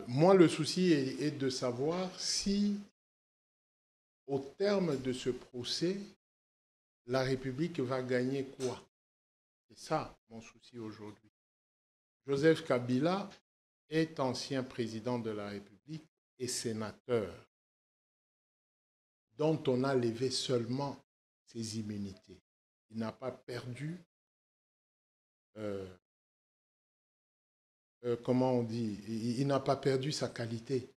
moi, le souci est de savoir si, au terme de ce procès, la République va gagner quoi? C'est ça mon souci aujourd'hui. Joseph Kabila est ancien président de la République et sénateur, dont on a levé seulement ses immunités. Il n'a pas perdu, comment on dit, il n'a pas perdu sa qualité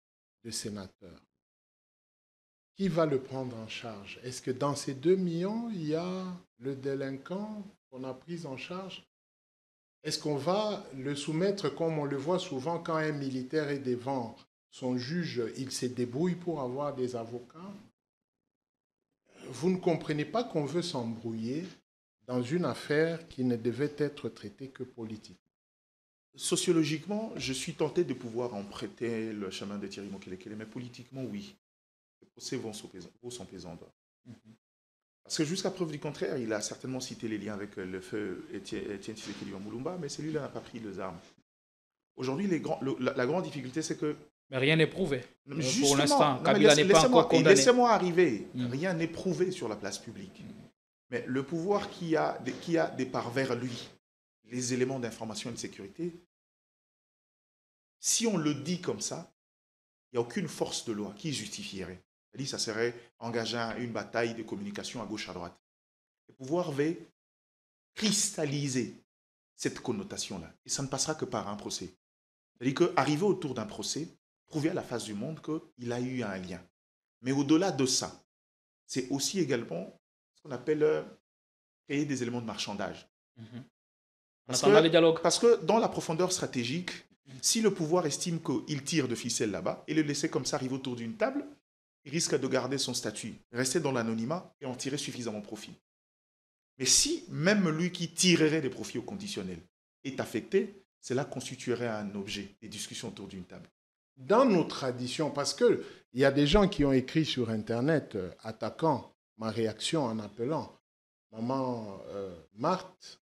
de sénateur. Qui va le prendre en charge? Est-ce que dans ces 2 millions, il y a le délinquant qu'on a pris en charge? Est-ce qu'on va le soumettre comme on le voit souvent quand un militaire est devant son juge, il se débrouille pour avoir des avocats? Vous ne comprenez pas qu'on veut s'embrouiller dans une affaire qui ne devait être traitée que politique. Sociologiquement, je suis tenté de pouvoir emprunter le chemin de Thierry Mokelekele, mais politiquement, oui. Les procès vont son pesant d'or. Parce que jusqu'à preuve du contraire, il a certainement cité les liens avec le feu Étienne Tshisekedi Moulumba, mais celui-là n'a pas pris les armes. Aujourd'hui, la grande difficulté, c'est que... Mais rien n'est prouvé. Pour l'instant, Kabila n'est pas encore condamné. Laissez-moi arriver. Rien n'est prouvé sur la place publique. Mais le pouvoir qui a des parts vers lui, les éléments d'information et de sécurité, si on le dit comme ça, il n'y a aucune force de loi qui justifierait. C'est-à-dire ça serait engager une bataille de communication à gauche, à droite. Le pouvoir va cristalliser cette connotation-là. Et ça ne passera que par un procès. C'est-à-dire qu'arriver autour d'un procès, prouver à la face du monde qu'il a eu un lien. Mais au-delà de ça, c'est aussi également ce qu'on appelle créer des éléments de marchandage. Parce que dans la profondeur stratégique, si le pouvoir estime qu'il tire de ficelle là-bas et le laisser comme ça arriver autour d'une table, il risque de garder son statut, rester dans l'anonymat et en tirer suffisamment profit. Mais si même lui qui tirerait des profits au conditionnel est affecté, cela constituerait un objet des discussions autour d'une table. Dans nos traditions, parce qu'il y a des gens qui ont écrit sur Internet attaquant ma réaction en appelant maman Marthe,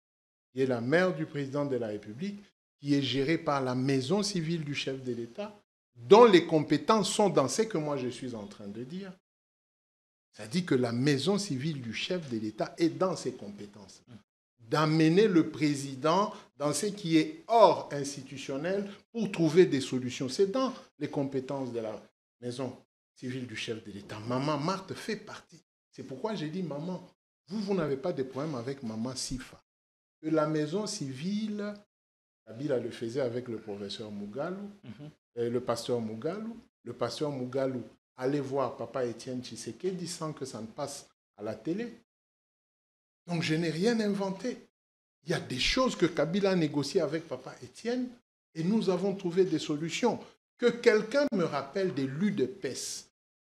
qui est la mère du président de la République, qui est gérée par la maison civile du chef de l'État, dont les compétences sont dans ce que moi je suis en train de dire. Ça dit que la maison civile du chef de l'État est dans ses compétences. D'amener le président dans ce qui est hors institutionnel pour trouver des solutions. C'est dans les compétences de la maison civile du chef de l'État. Maman Marthe fait partie. C'est pourquoi j'ai dit, maman, vous n'avez pas de problème avec maman Sifa. Que la maison civile, Kabila le faisait avec le professeur Mugalou, le pasteur Mugalou. Le pasteur Mugalou allait voir papa Étienne Tshisekedi sans que ça ne passe à la télé. Donc je n'ai rien inventé. Il y a des choses que Kabila a négociées avec papa Étienne et nous avons trouvé des solutions. Que quelqu'un me rappelle des l'UDPS,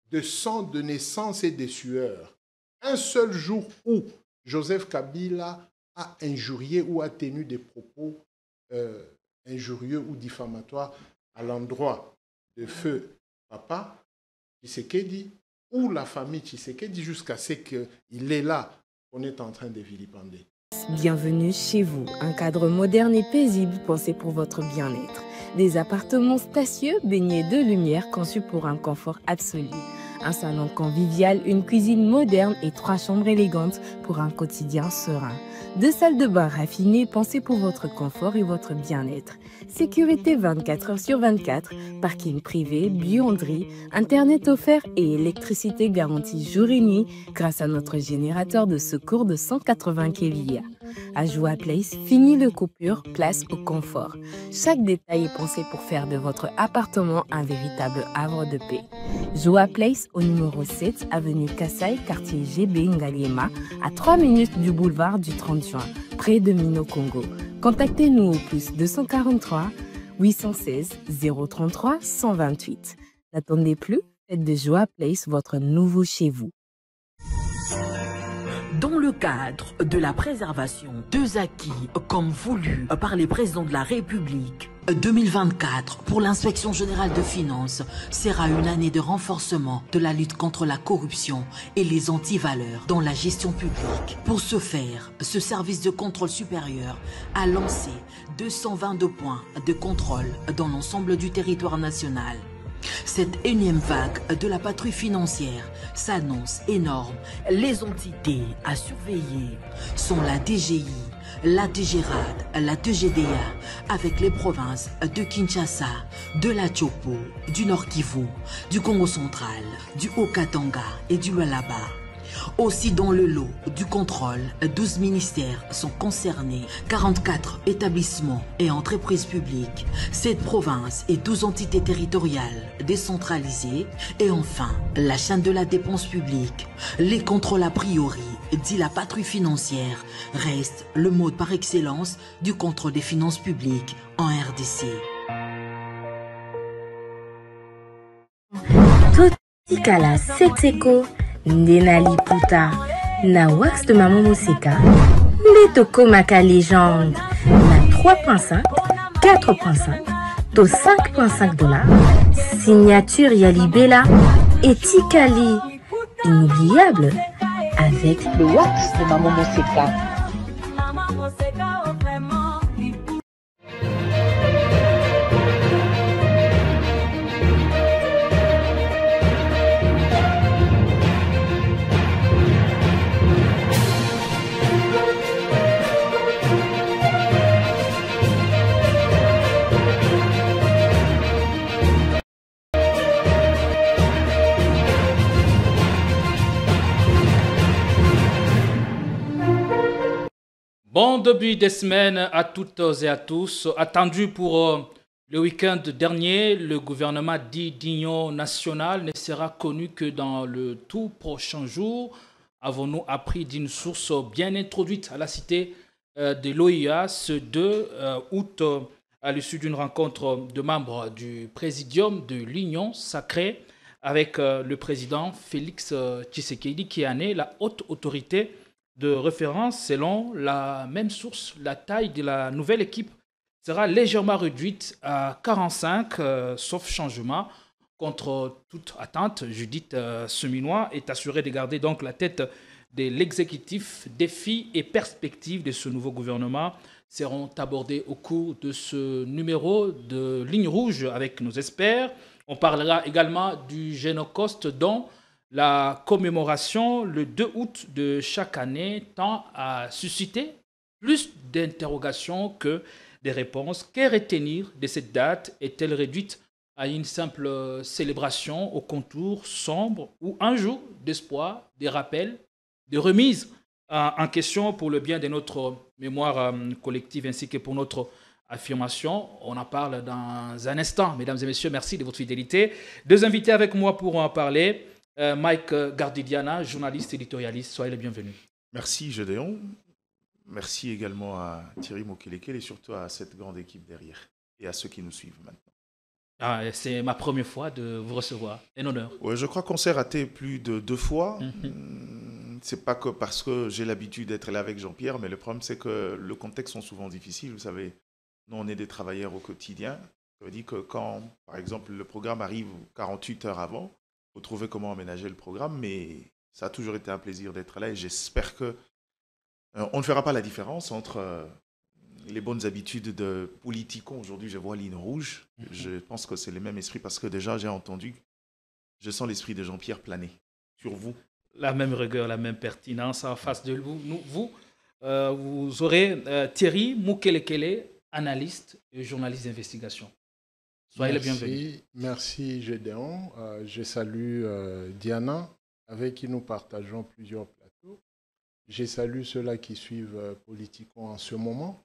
de sang, de naissance et des sueurs. Un seul jour où Joseph Kabila a injurié ou a tenu des propos injurieux ou diffamatoires à l'endroit de feu papa Tshisekedi ou la famille Tshisekedi jusqu'à ce qu'il est là qu'on est en train de vilipender. Bienvenue chez vous, un cadre moderne et paisible pensé pour votre bien-être. Des appartements spacieux baignés de lumière conçus pour un confort absolu. Un salon convivial, une cuisine moderne et 3 chambres élégantes pour un quotidien serein. 2 salles de bain raffinées pensées pour votre confort et votre bien-être. Sécurité 24 heures sur 24, parking privé, buanderie, internet offert et électricité garantie jour et nuit grâce à notre générateur de secours de 180 kVA. À Joa Place, fini le coupure, place au confort. Chaque détail est pensé pour faire de votre appartement un véritable havre de paix. Joa Place au numéro 7, avenue Kassai, quartier GB Ngaliema, à 3 minutes du boulevard du 30 juin, près de Mino Congo. Contactez-nous au plus 243 816 033 128. N'attendez plus, faites de Joa Place votre nouveau chez vous. Dans le cadre de la préservation des acquis comme voulu par les présidents de la République, 2024 pour l'inspection générale de finances sera une année de renforcement de la lutte contre la corruption et les antivaleurs dans la gestion publique. Pour ce faire, ce service de contrôle supérieur a lancé 222 points de contrôle dans l'ensemble du territoire national. Cette énième vague de la patrouille financière s'annonce énorme. Les entités à surveiller sont la DGI, la DGRAD, la DGDA, avec les provinces de Kinshasa, de la Tchopo, du Nord Kivu, du Congo central, du Haut-Katanga et du Lualaba. Aussi dans le lot du contrôle, 12 ministères sont concernés, 44 établissements et entreprises publiques, 7 provinces et 12 entités territoriales décentralisées et enfin la chaîne de la dépense publique. Les contrôles a priori, dit la patrouille financière, restent le mode par excellence du contrôle des finances publiques en RDC. Totikala Setseko Ndenali Puta na wax de Maman Moseka Metoko Maka légende na 3.5 4.5 to 5.5 $, signature Yalibela et Tikali inoubliable avec le wax de Maman Moseka. Bon début de semaine à toutes et à tous. Attendu pour le week-end dernier, le gouvernement dit d'union nationale ne sera connu que dans le tout prochain jour. Avons-nous appris d'une source bien introduite à la cité de l'OIA ce 2 août à l'issue d'une rencontre de membres du présidium de l'Union sacrée avec le président Félix Tshisekedi qui en est la haute autorité de référence. Selon la même source, la taille de la nouvelle équipe sera légèrement réduite à 45, sauf changement. Contre toute attente, Judith Seminois est assurée de garder donc la tête de l'exécutif. Défis et perspectives de ce nouveau gouvernement seront abordés au cours de ce numéro de Ligne Rouge avec nos experts. On parlera également du Génocoste dont la commémoration le 2 août de chaque année tend à susciter plus d'interrogations que des réponses. Que retenir de cette date? Est-elle réduite à une simple célébration au contour sombre ou un jour d'espoir, des rappels, des remises en question pour le bien de notre mémoire collective ainsi que pour notre affirmation? On en parle dans un instant. Mesdames et messieurs, merci de votre fidélité. Deux invités avec moi pour en parler. Mike Gardidiana, journaliste éditorialiste, soyez le bienvenu. Merci Gédéon, merci également à Thierry Mokelekele et surtout à cette grande équipe derrière et à ceux qui nous suivent maintenant. C'est ma première fois de vous recevoir, un honneur. Ouais, je crois qu'on s'est raté plus de 2 fois. C'est pas que parce que j'ai l'habitude d'être là avec Jean-Pierre, mais le problème c'est que le contexte sont souvent difficiles. Vous savez, nous on est des travailleurs au quotidien. Ça veut dire que quand, par exemple, le programme arrive 48 heures avant, il faut trouver comment aménager le programme, mais ça a toujours été un plaisir d'être là et j'espère que on ne fera pas la différence entre les bonnes habitudes de politico. Aujourd'hui, je vois Ligne Rouge. Je pense que c'est le même esprit parce que déjà, j'ai entendu, je sens l'esprit de Jean-Pierre planer sur vous. La même rigueur, la même pertinence en face de vous. Vous aurez Thierry Mokelekele, analyste et journaliste d'investigation. Soyez le bienvenu. Merci Gédéon. Je salue Diana, avec qui nous partageons plusieurs plateaux. Je salue ceux-là qui suivent Politico en ce moment.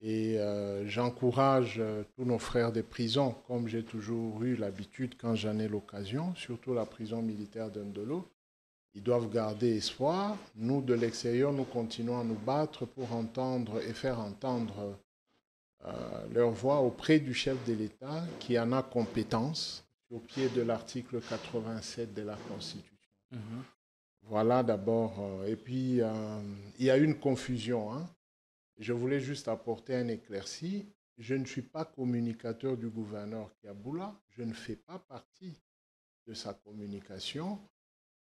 Et j'encourage tous nos frères des prisons, comme j'ai toujours eu l'habitude quand j'en ai l'occasion, surtout la prison militaire d'Ndolo. Ils doivent garder espoir. Nous, de l'extérieur, nous continuons à nous battre pour entendre et faire entendre leur voix auprès du chef de l'État qui en a compétence au pied de l'article 87 de la Constitution. Voilà d'abord. Et puis, il y a une confusion. Je voulais juste apporter un éclairci. je ne suis pas communicateur du gouverneur Kiaboula, je ne fais pas partie de sa communication.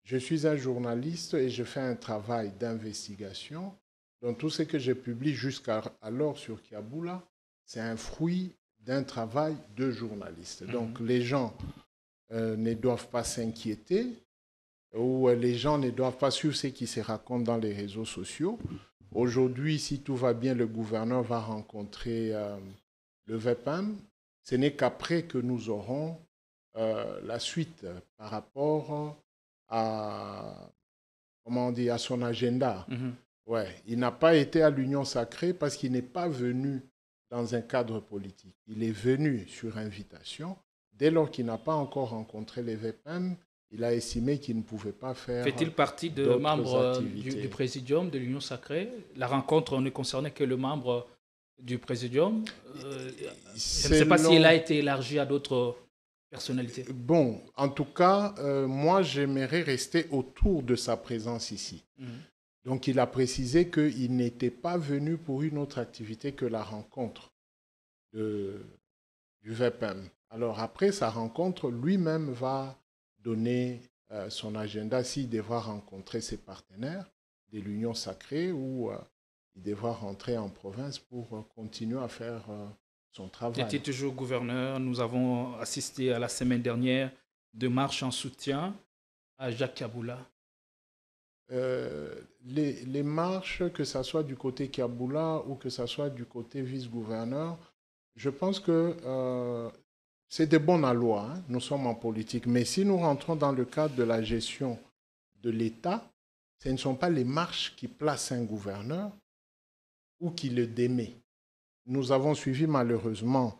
Je suis un journaliste et je fais un travail d'investigation. Donc tout ce que je publie jusqu'alors sur Kiaboula, c'est un fruit d'un travail de journaliste. Donc les gens ne doivent pas s'inquiéter ou les gens ne doivent pas suivre ce qui se raconte dans les réseaux sociaux. Aujourd'hui, si tout va bien, le gouverneur va rencontrer le VEPAM. Ce n'est qu'après que nous aurons la suite par rapport à, comment on dit, à son agenda. Ouais, il n'a pas été à l'Union sacrée parce qu'il n'est pas venu dans un cadre politique. Il est venu sur invitation. Dès lors qu'il n'a pas encore rencontré les VEPAM, il a estimé qu'il ne pouvait pas faire. Fait-il partie de membres du présidium de l'Union sacrée? La rencontre ne concernait que le membre du présidium. Je ne sais pas si elle a été élargie à d'autres personnalités. Bon, en tout cas, moi, j'aimerais rester autour de sa présence ici. Donc, il a précisé qu'il n'était pas venu pour une autre activité que la rencontre du VEPAM. Alors, après sa rencontre, lui-même va donner son agenda s'il devra rencontrer ses partenaires de l'Union sacrée ou il devra rentrer en province pour continuer à faire son travail. Il était toujours gouverneur. Nous avons assisté à la semaine dernière de marches en soutien à Jacques Kiaboula. Les marches, que ce soit du côté Kiaboula ou que ce soit du côté vice-gouverneur, je pense que c'est de bon aloi, hein. Nous sommes en politique. Mais si nous rentrons dans le cadre de la gestion de l'État, ce ne sont pas les marches qui placent un gouverneur ou qui le démet. Nous avons suivi malheureusement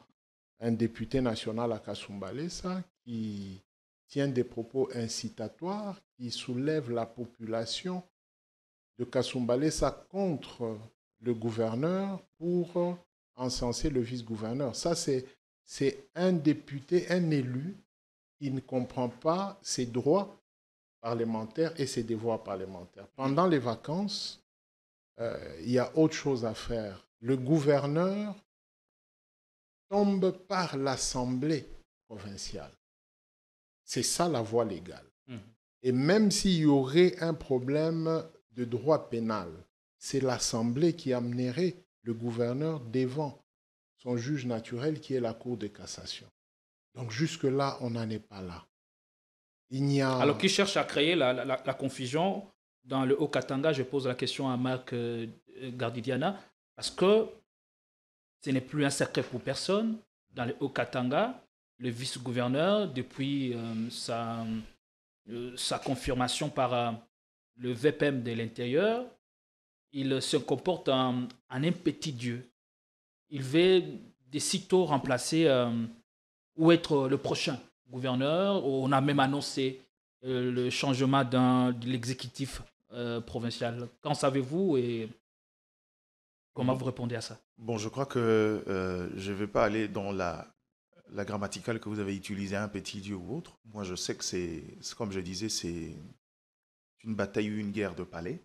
un député national à Kasumbalesa qui tient des propos incitatoires, qui soulève la population de Kasumbalesa contre le gouverneur pour encenser le vice-gouverneur. Ça, c'est un député, un élu qui ne comprend pas ses droits parlementaires et ses devoirs parlementaires. Pendant les vacances, il y a autre chose à faire. Le gouverneur tombe par l'Assemblée provinciale. C'est ça la voie légale. Et même s'il y aurait un problème de droit pénal, c'est l'Assemblée qui amènerait le gouverneur devant son juge naturel qui est la Cour de cassation. Donc jusque-là, on n'en est pas là. Alors qui cherche à créer la confusion dans le Haut-Katanga, je pose la question à Marc Gardidiana, parce que ce n'est plus un secret pour personne. Dans le Haut-Katanga, le vice-gouverneur, depuis sa confirmation par le VPM de l'intérieur, il se comporte en un petit dieu. Il veut de sitôt remplacer ou être le prochain gouverneur. On a même annoncé le changement de l'exécutif provincial. Qu'en savez-vous et comment vous répondez à ça? Bon, je crois que je ne vais pas aller dans la grammaticale que vous avez utilisée, un petit dieu ou autre. Moi, je sais que c'est comme je disais, c'est une bataille ou une guerre de palais.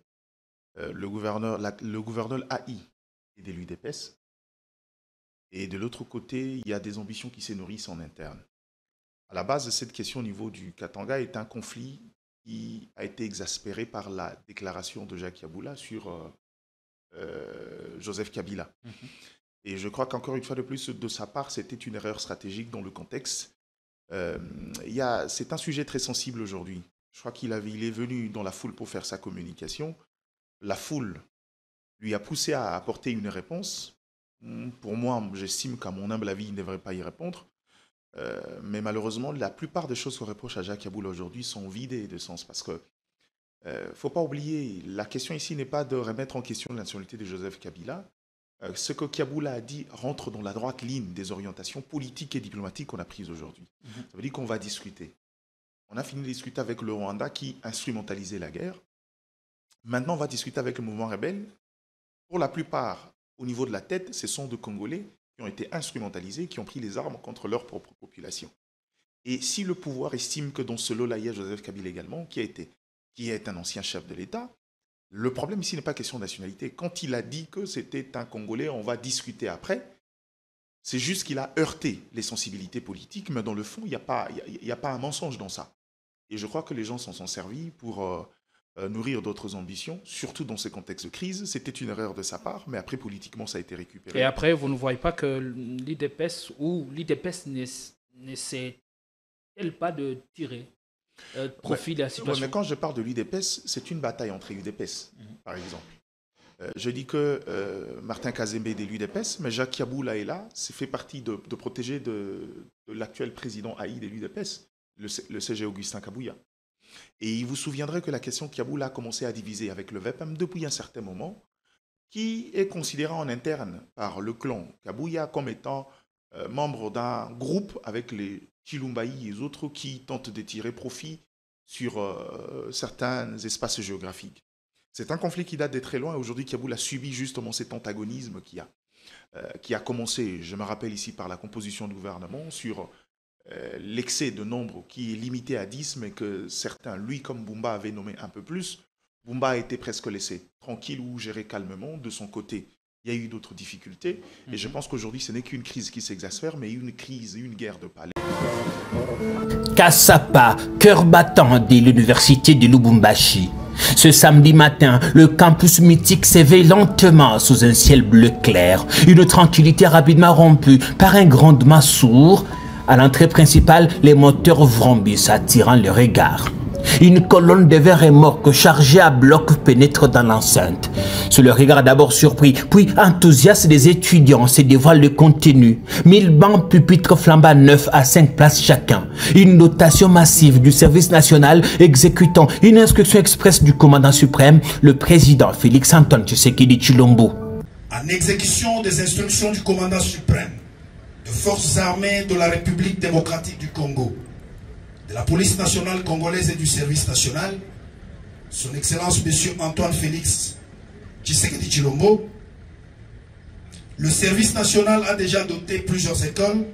Le gouverneur AI est d'élu d'EPES. Et de l'autre côté, il y a des ambitions qui se nourrissent en interne. À la base, cette question au niveau du Katanga est un conflit qui a été exaspéré par la déclaration de Jacques Kiaboula sur Joseph Kabila. Et je crois qu'encore une fois de plus, de sa part, c'était une erreur stratégique dans le contexte. C'est un sujet très sensible aujourd'hui. Je crois qu'il est venu dans la foule pour faire sa communication. La foule lui a poussé à apporter une réponse. Pour moi, j'estime qu'à mon humble avis, il ne devrait pas y répondre. Mais malheureusement, la plupart des choses qu'on reproche à Jacques Kiaboula aujourd'hui sont vidées de sens. Parce que ne faut pas oublier, la question ici n'est pas de remettre en question la nationalité de Joseph Kabila. Ce que Kiaboula a dit rentre dans la droite ligne des orientations politiques et diplomatiques qu'on a prises aujourd'hui. Ça veut dire qu'on va discuter. On a fini de discuter avec le Rwanda qui instrumentalisait la guerre. Maintenant, on va discuter avec le mouvement rebelle. Pour la plupart, au niveau de la tête, ce sont des Congolais qui ont été instrumentalisés, qui ont pris les armes contre leur propre population. Et si le pouvoir estime que dans ce lot-là, il y a Joseph Kabila également, qui est un ancien chef de l'État, le problème ici n'est pas question de nationalité. Quand il a dit que c'était un Congolais, on va discuter après, C'est juste qu'il a heurté les sensibilités politiques, mais dans le fond, il n'y a pas un mensonge dans ça. Et je crois que les gens s'en sont servis pour nourrir d'autres ambitions, surtout dans ces contextes de crise. C'était une erreur de sa part, mais après, politiquement, ça a été récupéré. Et après, vous ne voyez pas que l'IDPS n'essaie-t-elle pas de tirer profit de la situation? Mais quand je parle de l'UDPS, c'est une bataille entre UDPS, par exemple. Je dis que Martin Kazembe est de l'UDPS, mais Jacques Yaboula est là, c'est fait partie de protéger de l'actuel président Haï de l'UDPS, le CG Augustin Kabouya. Et il vous souviendrait que la question Yaboula a commencé à diviser avec le VEPM depuis un certain moment, qui est considéré en interne par le clan Kabouya comme étant membre d'un groupe avec les Chilumbaï et les autres qui tentent de tirer profit sur certains espaces géographiques. C'est un conflit qui date de très loin et aujourd'hui Kaboul a subi justement cet antagonisme qui a commencé, je me rappelle ici, par la composition du gouvernement sur l'excès de nombre qui est limité à 10 mais que certains, lui comme Bumba, avaient nommé un peu plus. Bumba a été presque laissé tranquille ou géré calmement. De son côté, il y a eu d'autres difficultés et je pense qu'aujourd'hui ce n'est qu'une crise qui s'exaspère mais une crise, une guerre de palais. Kassapa, cœur battant de l'université de Lubumbashi. Ce samedi matin, le campus mythique s'éveille lentement sous un ciel bleu clair. Une tranquillité rapidement rompue par un grondement sourd. À l'entrée principale, les moteurs vrombissent attirant le regard. Une colonne de verre remorque chargée à bloc pénètre dans l'enceinte. Sous le regard d'abord surpris, puis enthousiaste des étudiants se dévoile le contenu. 1000 bancs pupitres flambant 9 à 5 places chacun. Une dotation massive du service national exécutant une instruction express du commandant suprême, le président Félix Antoine Tshisekedi Tshilombo. En exécution des instructions du commandant suprême des forces armées de la République démocratique du Congo, de la police nationale congolaise et du service national, son Excellence M. Antoine Félix Tshisekedi Tshilombo, le service national a déjà doté plusieurs écoles,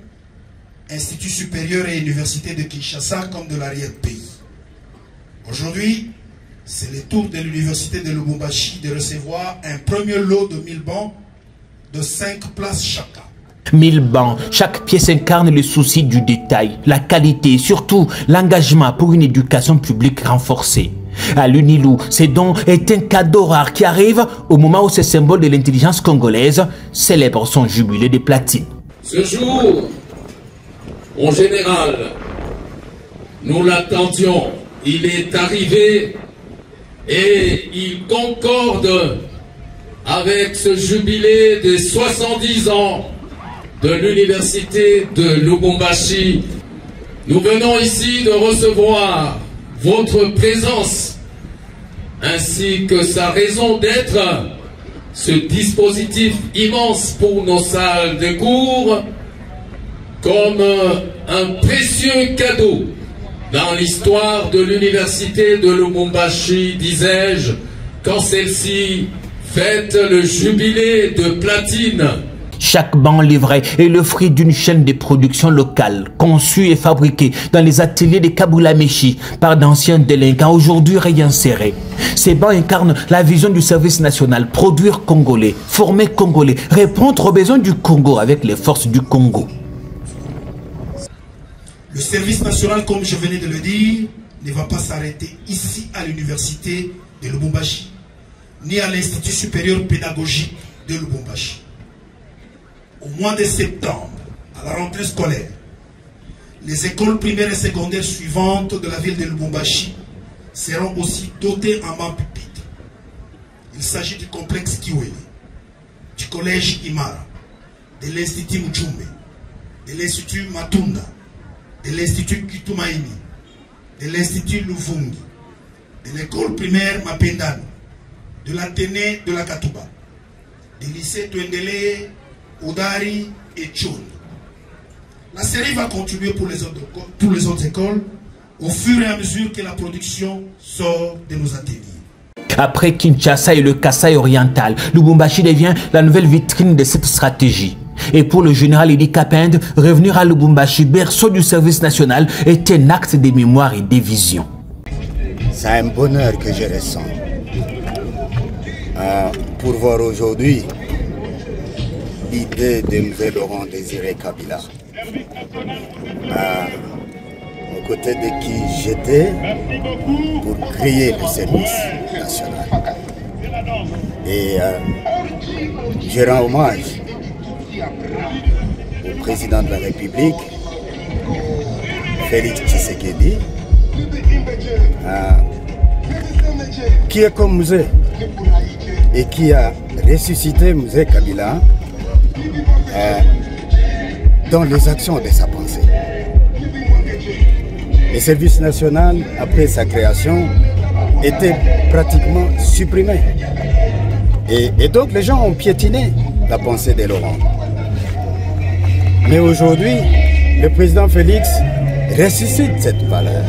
instituts supérieurs et universités de Kinshasa comme de l'arrière-pays. Aujourd'hui, c'est le tour de l'université de Lubumbashi de recevoir un premier lot de 1000 bancs de 5 places chacun. 1000 bancs, chaque pièce incarne le souci du détail, la qualité et surtout l'engagement pour une éducation publique renforcée. À l'UNILU, ce don est un cadeau rare qui arrive au moment où ce symbole de l'intelligence congolaise célèbre son jubilé de platine. Ce jour, en général, nous l'attendions, il est arrivé et il concorde avec ce jubilé de 70 ans de l'université de Lubumbashi. Nous venons ici de recevoir votre présence ainsi que sa raison d'être, ce dispositif immense pour nos salles de cours, comme un précieux cadeau dans l'histoire de l'université de Lubumbashi, disais-je, quand celle-ci fête le jubilé de platine. Chaque banc livré est le fruit d'une chaîne de production locale, conçue et fabriquée dans les ateliers de Kabulameshi par d'anciens délinquants aujourd'hui réinsérés. Ces bancs incarnent la vision du service national, produire congolais, former congolais, répondre aux besoins du Congo avec les forces du Congo. Le service national, comme je venais de le dire, ne va pas s'arrêter ici à l'université de Lubumbashi, ni à l'Institut supérieur pédagogique de Lubumbashi. Au mois de septembre, à la rentrée scolaire, les écoles primaires et secondaires suivantes de la ville de Lubumbashi seront aussi dotées en bancs pupitres. Il s'agit du complexe Kiwele, du collège Imara, de l'Institut Mujumbe, de l'Institut Matunda, de l'Institut Kitumaini, de l'Institut Luvungi, de l'école primaire Mapendano, de l'Athénée de la Katuba, du lycée Twendele, Odari et Tchon. La série va continuer pour les autres écoles au fur et à mesure que la production sort de nos ateliers. Après Kinshasa et le Kasaï oriental, Lubumbashi devient la nouvelle vitrine de cette stratégie. Et pour le général Idi Kapende, revenir à Lubumbashi, berceau du service national, est un acte de mémoire et de vision. C'est un bonheur que je ressens. Pour voir aujourd'hui l'idée de M. Laurent Désiré Kabila, aux côtés de qui j'étais pour créer le service national. Et je rends hommage au président de la République, Félix Tshisekedi, qui est comme Mzee et qui a ressuscité Mzee Kabila dans les actions de sa pensée. Le service national, après sa création, était pratiquement supprimé. Et donc les gens ont piétiné la pensée de Laurent. Mais aujourd'hui, le président Félix ressuscite cette valeur.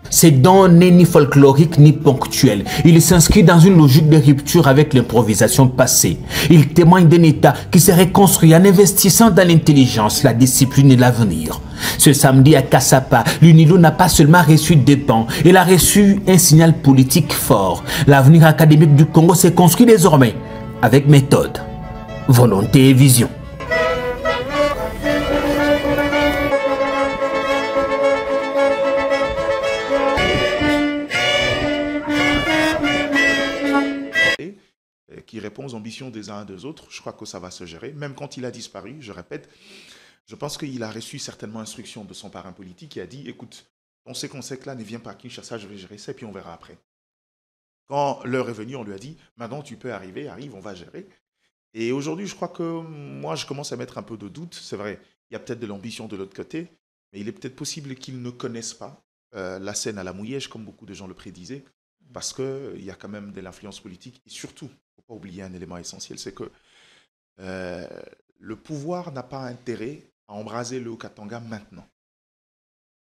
Ces dons n'est ni folklorique ni ponctuel. Il s'inscrit dans une logique de rupture avec l'improvisation passée. Il témoigne d'un État qui serait construit en investissant dans l'intelligence, la discipline et l'avenir. Ce samedi à Kassapa, l'UNILO n'a pas seulement reçu des dons, il a reçu un signal politique fort. L'avenir académique du Congo s'est construit désormais avec méthode, volonté et vision. Qui répond aux ambitions des uns et des autres, je crois que ça va se gérer. Même quand il a disparu, je répète, je pense qu'il a reçu certainement instruction de son parrain politique qui a dit, écoute, on sait qu'on sait que là, ne viens pas à Kinshasa, je vais gérer ça, et puis on verra après. Quand l'heure est venue, on lui a dit, maintenant tu peux arriver, arrive, on va gérer. Et aujourd'hui, je crois que moi, je commence à mettre un peu de doute. C'est vrai, il y a peut-être de l'ambition de l'autre côté, mais il est peut-être possible qu'ils ne connaissent pas la scène à la Mouillège, comme beaucoup de gens le prédisaient, parce qu'il y a quand même de l'influence politique, et surtout, il ne faut pas oublier un élément essentiel, c'est que le pouvoir n'a pas intérêt à embraser le Haut-Katanga maintenant,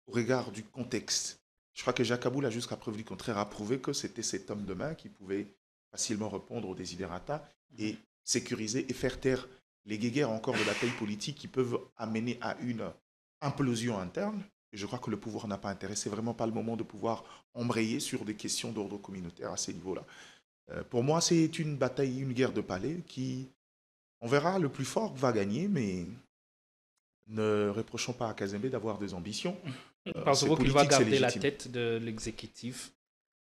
au regard du contexte. Je crois que Jacques Aboul a jusqu'à preuve du contraire a prouvé que c'était cet homme de main qui pouvait facilement répondre aux desiderata et sécuriser et faire taire les guéguerres encore de bataille politique qui peuvent amener à une implosion interne. Et je crois que le pouvoir n'a pas intérêt. C'est vraiment pas le moment de pouvoir embrayer sur des questions d'ordre communautaire à ces niveaux-là. Pour moi, c'est une bataille, une guerre de palais qui, on verra, le plus fort va gagner, mais ne reprochons pas à Kazembe d'avoir des ambitions. Pensez-vous qu'il va garder la tête de l'exécutif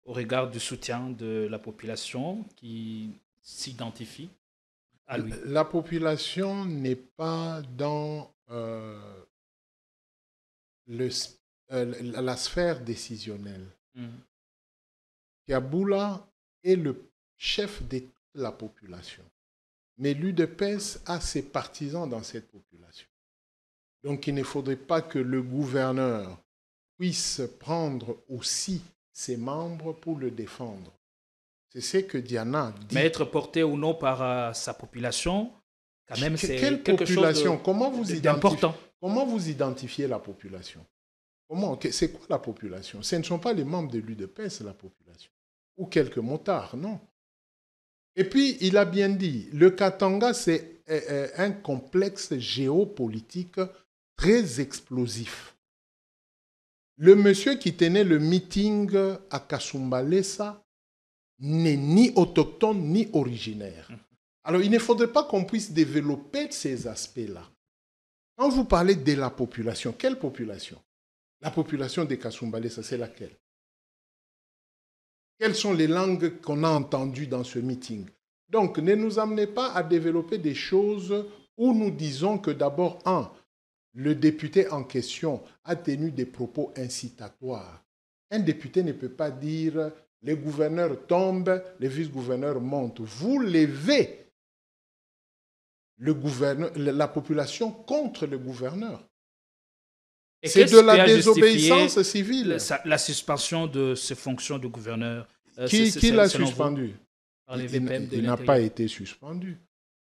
au regard du soutien de la population qui s'identifie à lui? La population n'est pas dans la sphère décisionnelle. Kaboula est le chef de la population. Mais l'UDPS a ses partisans dans cette population. Donc il ne faudrait pas que le gouverneur puisse prendre aussi ses membres pour le défendre. C'est ce que Diana dit. Mais être porté ou non par sa population, quand même, c'est quelque population? chose d'important. Comment vous identifiez la population? C'est quoi la population? Ce ne sont pas les membres de l'UDPS, la population. Ou quelques motards, non. Et puis, il a bien dit, le Katanga, c'est un complexe géopolitique très explosif. Le monsieur qui tenait le meeting à Kasumbalesa n'est ni autochtone ni originaire. Alors, il ne faudrait pas qu'on puisse développer ces aspects-là. Quand vous parlez de la population, quelle population? La population de Kasumbalesa, c'est laquelle? Quelles sont les langues qu'on a entendues dans ce meeting? Donc, ne nous amenez pas à développer des choses où nous disons que d'abord, le député en question a tenu des propos incitatoires. Un député ne peut pas dire « les gouverneurs tombent, les vice-gouverneurs montent ». Vous levez la population contre le gouverneur. C'est de la désobéissance civile. La suspension de ses fonctions de gouverneur. Qui l'a suspendu? Il n'a pas été suspendu.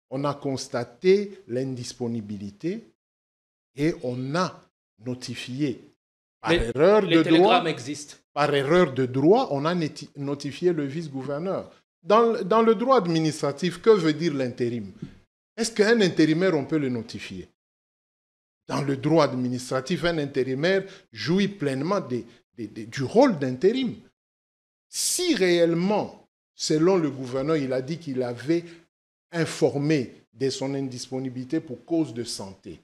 On a constaté l'indisponibilité et on a notifié par erreur de droit. Par erreur de droit, on a notifié le vice-gouverneur. Dans le droit administratif, que veut dire l'intérim? Est-ce qu'un intérimaire, on peut le notifier? Dans le droit administratif, un intérimaire jouit pleinement du rôle d'intérim. Si réellement, selon le gouverneur, il a dit qu'il avait informé de son indisponibilité pour cause de santé.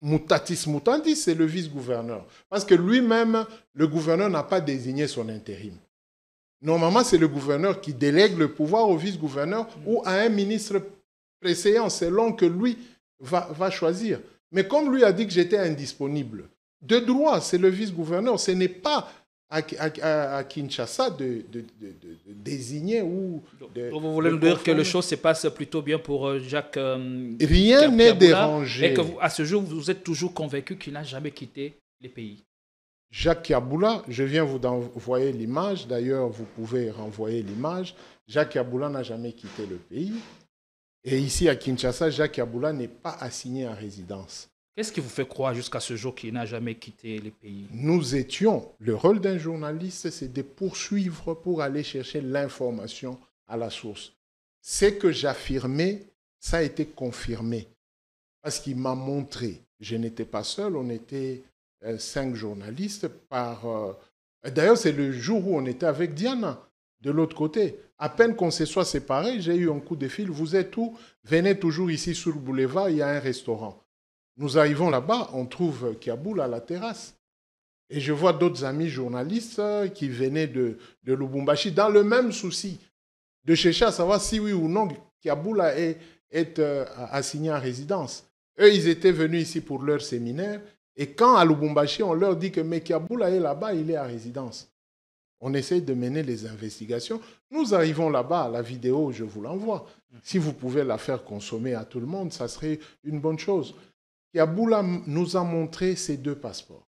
Mutatis mutandis, c'est le vice-gouverneur. Parce que lui-même, le gouverneur n'a pas désigné son intérim. Normalement, c'est le gouverneur qui délègue le pouvoir au vice-gouverneur ou à un ministre précédent, selon que lui va choisir. Mais comme lui a dit que j'étais indisponible, de droit, c'est le vice-gouverneur. Ce n'est pas à Kinshasa de désigner ou... Vous voulez nous dire que les choses se passent plutôt bien pour Jacques Rien n'est dérangé. Et qu'à ce jour, vous êtes toujours convaincu qu'il n'a jamais quitté les pays. Jacques Yaboula, je viens vous envoyer l'image. D'ailleurs, vous pouvez renvoyer l'image. Jacques Yaboula n'a jamais quitté le pays. Et ici, à Kinshasa, Jacques Yaboula n'est pas assigné en résidence. Qu'est-ce qui vous fait croire jusqu'à ce jour qu'il n'a jamais quitté les pays? Nous étions, le rôle d'un journaliste, c'est de poursuivre pour aller chercher l'information à la source. Ce que j'affirmais, ça a été confirmé. Parce qu'il m'a montré, je n'étais pas seul, on était 5 journalistes D'ailleurs, c'est le jour où on était avec Diana, de l'autre côté. À peine qu'on se soit séparés, j'ai eu un coup de fil. Vous êtes où? Venez toujours ici sur le boulevard, il y a un restaurant. Nous arrivons là-bas, on trouve Kiaboula à la terrasse. Et je vois d'autres amis journalistes qui venaient de Lubumbashi dans le même souci de chercher à savoir si oui ou non Kiaboula est assigné en résidence. Eux, ils étaient venus ici pour leur séminaire. Et quand à Lubumbashi, on leur dit que mais Kiaboula est là-bas, il est en résidence. On essaie de mener les investigations. Nous arrivons là-bas, la vidéo, je vous l'envoie. Si vous pouvez la faire consommer à tout le monde, ça serait une bonne chose. Kiaboula nous a montré ses 2 passeports.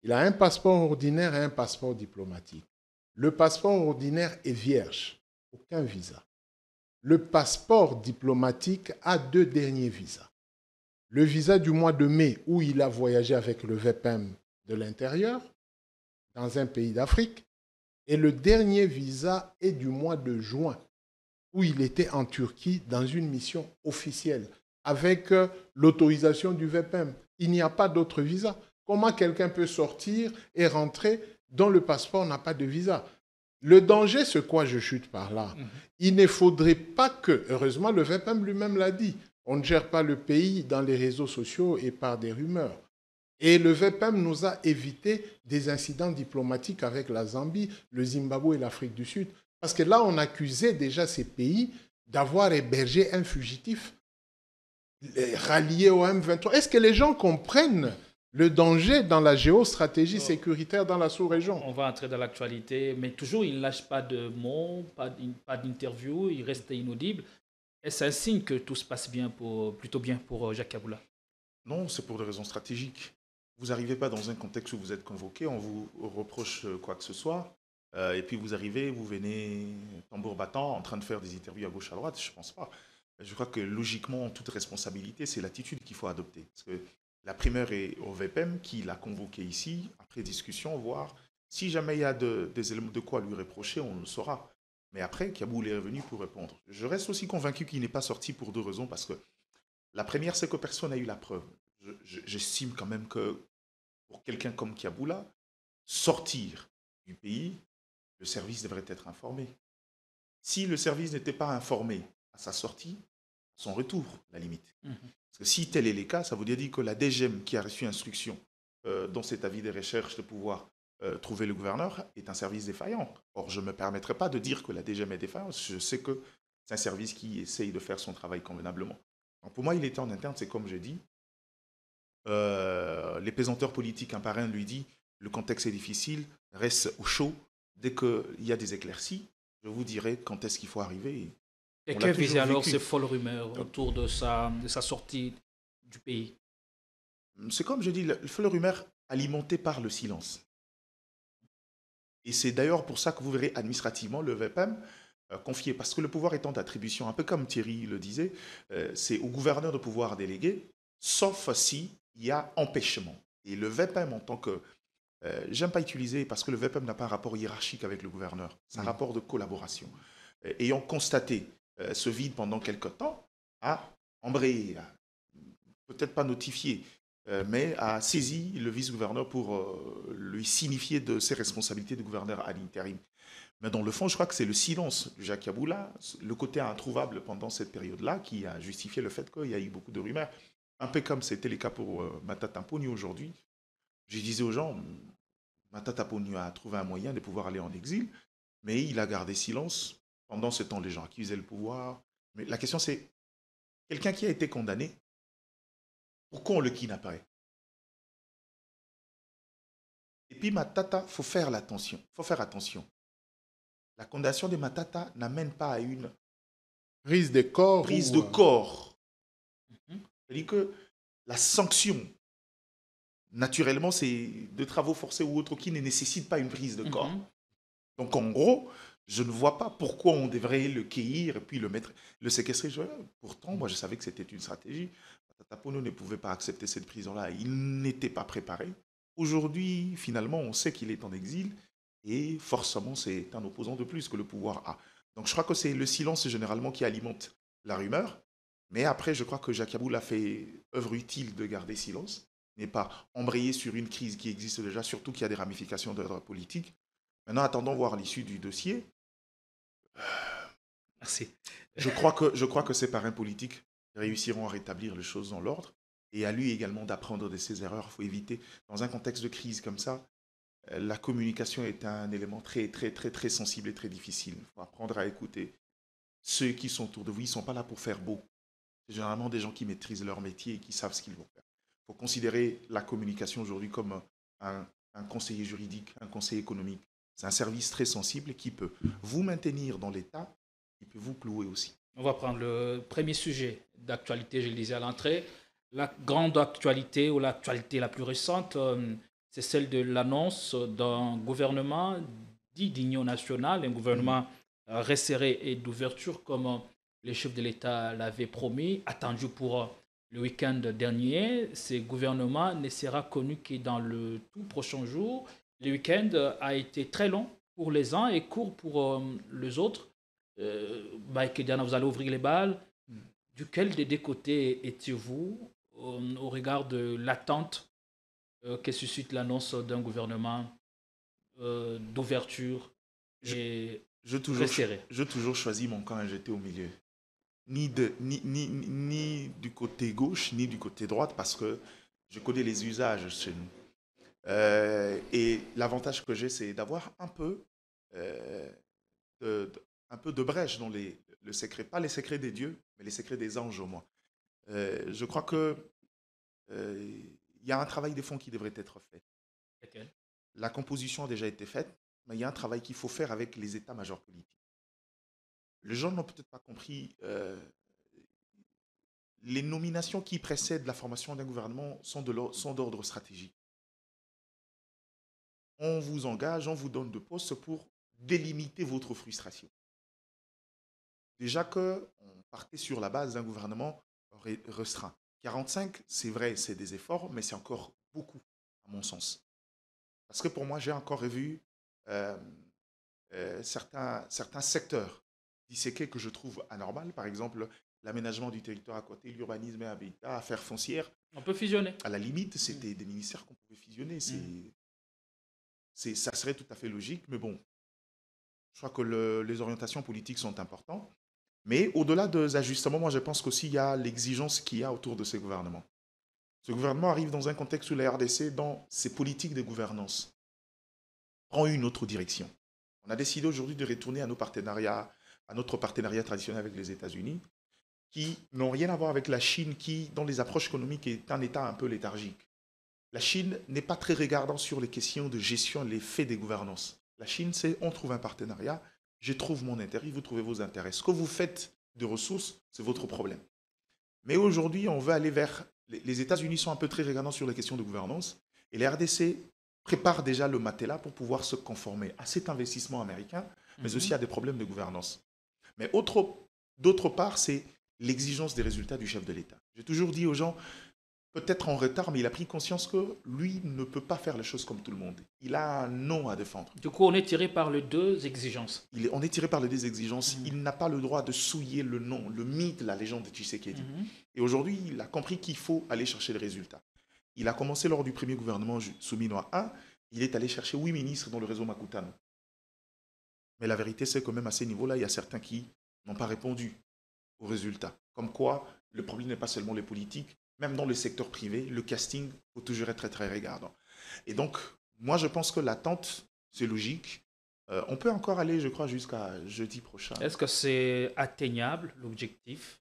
Il a un passeport ordinaire et un passeport diplomatique. Le passeport ordinaire est vierge, aucun visa. Le passeport diplomatique a 2 derniers visas. Le visa du mois de mai, où il a voyagé avec le VPM de l'intérieur, dans un pays d'Afrique, et le dernier visa est du mois de juin, où il était en Turquie dans une mission officielle, avec l'autorisation du VPM. Il n'y a pas d'autre visa. Comment quelqu'un peut sortir et rentrer dont le passeport n'a pas de visa? Le danger, c'est quoi je chute par là? Il ne faudrait pas que, heureusement, le VPM lui-même l'a dit, on ne gère pas le pays dans les réseaux sociaux et par des rumeurs. Et le VPM nous a évité des incidents diplomatiques avec la Zambie, le Zimbabwe et l'Afrique du Sud. Parce que là, on accusait déjà ces pays d'avoir hébergé un fugitif rallié au M23. Est-ce que les gens comprennent le danger dans la géostratégie sécuritaire dans la sous-région? On va entrer dans l'actualité, mais toujours, il ne lâche pas de mots, pas d'interview, il reste inaudible. Est-ce un signe que tout se passe bien plutôt bien pour Jacques Yaboula? Non, c'est pour des raisons stratégiques. Vous n'arrivez pas dans un contexte où vous êtes convoqué, on vous reproche quoi que ce soit, et puis vous arrivez, vous venez tambour battant en train de faire des interviews à gauche, à droite. Je ne pense pas. Je crois que logiquement, toute responsabilité, c'est l'attitude qu'il faut adopter. Parce que la primeur est au VPM qui l'a convoqué ici, après discussion, voir si jamais il y a des éléments de quoi lui reprocher, on le saura. Mais après, Kiaboula est revenu pour répondre. Je reste aussi convaincu qu'il n'est pas sorti pour 2 raisons, parce que la première, c'est que personne n'a eu la preuve. J'estime quand même que pour quelqu'un comme Kiaboula, sortir du pays, le service devrait être informé. Si le service n'était pas informé à sa sortie, son retour, la limite. Parce que si tel est le cas, ça veut dire que la DGM qui a reçu instruction dans cet avis de recherche de pouvoir trouver le gouverneur est un service défaillant. Or, je ne me permettrai pas de dire que la DGM est défaillante. Je sais que c'est un service qui essaye de faire son travail convenablement. Donc pour moi, il était en interne, c'est comme je dis. Les pesanteurs politiques, un par un, lui dit le contexte est difficile, reste au chaud. Dès qu'il y a des éclaircies, je vous dirai quand est-ce qu'il faut arriver. Et que visait alors ces folles rumeurs autour de sa sortie du pays? C'est comme je dis, le folle rumeur alimentée par le silence. Et c'est d'ailleurs pour ça que vous verrez administrativement le VPM confié, parce que le pouvoir étant d'attribution, un peu comme Thierry le disait, c'est au gouverneur de pouvoir déléguer, sauf si il y a empêchement. Et le VPM en tant que... j'aime pas utiliser, parce que le VPM n'a pas un rapport hiérarchique avec le gouverneur, c'est un rapport de collaboration. Ayant constaté ce vide pendant quelque temps, a embrayé, peut-être pas notifié, mais a saisi le vice-gouverneur pour lui signifier de ses responsabilités de gouverneur à l'intérim. Mais dans le fond, je crois que c'est le silence de Jacques Yaboula, le côté introuvable pendant cette période-là, qui a justifié le fait qu'il y a eu beaucoup de rumeurs. Un peu comme c'était le cas pour Matata Ponyo aujourd'hui. Je disais aux gens, Matata Ponyo a trouvé un moyen de pouvoir aller en exil, mais il a gardé silence. Pendant ce temps, les gens accusaient le pouvoir. Mais la question, c'est, quelqu'un qui a été condamné, pourquoi on le kidnapperait? Et puis Matata, il faut faire attention. La condamnation de Matata n'amène pas à une prise de corps. C'est-à-dire que la sanction, naturellement, c'est de travaux forcés ou autres qui ne nécessitent pas une prise de corps. Donc en gros, je ne vois pas pourquoi on devrait le cueillir et puis le séquestrer. Pourtant, moi je savais que c'était une stratégie. Matata Ponyo ne pouvait pas accepter cette prison-là. Il n'était pas préparé. Aujourd'hui, finalement, on sait qu'il est en exil. Et forcément, c'est un opposant de plus que le pouvoir a. Donc je crois que c'est le silence généralement qui alimente la rumeur. Mais après, je crois que Jacques Yaboula a fait œuvre utile de garder silence, n'est pas embrayé sur une crise qui existe déjà, surtout qu'il y a des ramifications d'ordre politique. Maintenant, attendons voir l'issue du dossier. Merci. Je crois que ces parrains politiques réussiront à rétablir les choses dans l'ordre. Et à lui également d'apprendre de ses erreurs. Il faut éviter, dans un contexte de crise comme ça, la communication est un élément très, très, très, très sensible et très difficile. Il faut apprendre à écouter ceux qui sont autour de vous. Ils ne sont pas là pour faire beau. C'est généralement des gens qui maîtrisent leur métier et qui savent ce qu'ils vont faire. Il faut considérer la communication aujourd'hui comme un conseiller juridique, un conseiller économique. C'est un service très sensible qui peut vous maintenir dans l'état, qui peut vous clouer aussi. On va prendre le premier sujet d'actualité, je le disais à l'entrée. La grande actualité ou l'actualité la plus récente, c'est celle de l'annonce d'un gouvernement dit d'union nationale, un gouvernement resserré et d'ouverture comme les chefs de l'État l'avaient promis, attendu pour le week-end dernier. Ce gouvernement ne sera connu que dans le tout prochain jour. Le week-end a été très long pour les uns et court pour les autres. Diana, vous allez ouvrir les balles. Duquel des deux côtés étiez-vous au regard de l'attente que suscite l'annonce d'un gouvernement d'ouverture et resserré? J'ai toujours choisi mon camp et j'étais au milieu. Ni du côté gauche, ni du côté droite, parce que je connais les usages chez nous. Et l'avantage que j'ai, c'est d'avoir un peu de brèche dans le secret. Pas les secrets des dieux, mais les secrets des anges au moins. Je crois que il y a un travail de fond qui devrait être fait. Lequel? La composition a déjà été faite, mais il y a un travail qu'il faut faire avec les états-majors politiques. Les gens n'ont peut-être pas compris. Les nominations qui précèdent la formation d'un gouvernement sont d'ordre stratégique. On vous engage, on vous donne de postes pour délimiter votre frustration. Déjà qu'on partait sur la base d'un gouvernement restreint. 45, c'est vrai, c'est des efforts, mais c'est encore beaucoup, à mon sens. Parce que pour moi, j'ai encore revu certains secteurs disséqués que je trouve anormal. Par exemple, l'aménagement du territoire à côté, l'urbanisme et l'habitat, affaires foncières. On peut fusionner. À la limite, c'était des ministères qu'on pouvait fusionner. Ça serait tout à fait logique, mais bon, je crois que les orientations politiques sont importantes. Mais au-delà des ajustements, moi je pense qu'aussi il y a l'exigence qu'il y a autour de ces gouvernements. Ce gouvernement arrive dans un contexte où la RDC, dans ses politiques de gouvernance, prend une autre direction. On a décidé aujourd'hui de retourner à notre partenariat traditionnel avec les États-Unis, qui n'ont rien à voir avec la Chine, qui, dans les approches économiques, est un État un peu léthargique. La Chine n'est pas très regardante sur les questions de gestion, les faits des gouvernances. La Chine, c'est on trouve un partenariat, je trouve mon intérêt, vous trouvez vos intérêts. Ce que vous faites de ressources, c'est votre problème. Mais aujourd'hui, on veut aller vers... Les États-Unis sont un peu très regardants sur les questions de gouvernance, et la RDC prépare déjà le matelas pour pouvoir se conformer à cet investissement américain, mais aussi à des problèmes de gouvernance. Mais d'autre part, c'est l'exigence des résultats du chef de l'État. J'ai toujours dit aux gens, peut-être en retard, mais il a pris conscience que lui ne peut pas faire les choses comme tout le monde. Il a un nom à défendre. Du coup, on est tiré par les deux exigences. On est tiré par les deux exigences. Il n'a pas le droit de souiller le nom, le mythe, la légende de Tshisekedi. Et aujourd'hui, il a compris qu'il faut aller chercher les résultats. Il a commencé lors du premier gouvernement Souminoa 1, il est allé chercher 8 ministres dans le réseau Makutano. Mais la vérité, c'est que même à ces niveaux-là, il y a certains qui n'ont pas répondu aux résultats. Comme quoi, le problème n'est pas seulement les politiques. Même dans le secteur privé, le casting faut toujours être très, très regardant. Et donc, moi, je pense que l'attente, c'est logique. On peut encore aller, je crois, jusqu'à jeudi prochain. Est-ce que c'est atteignable, l'objectif,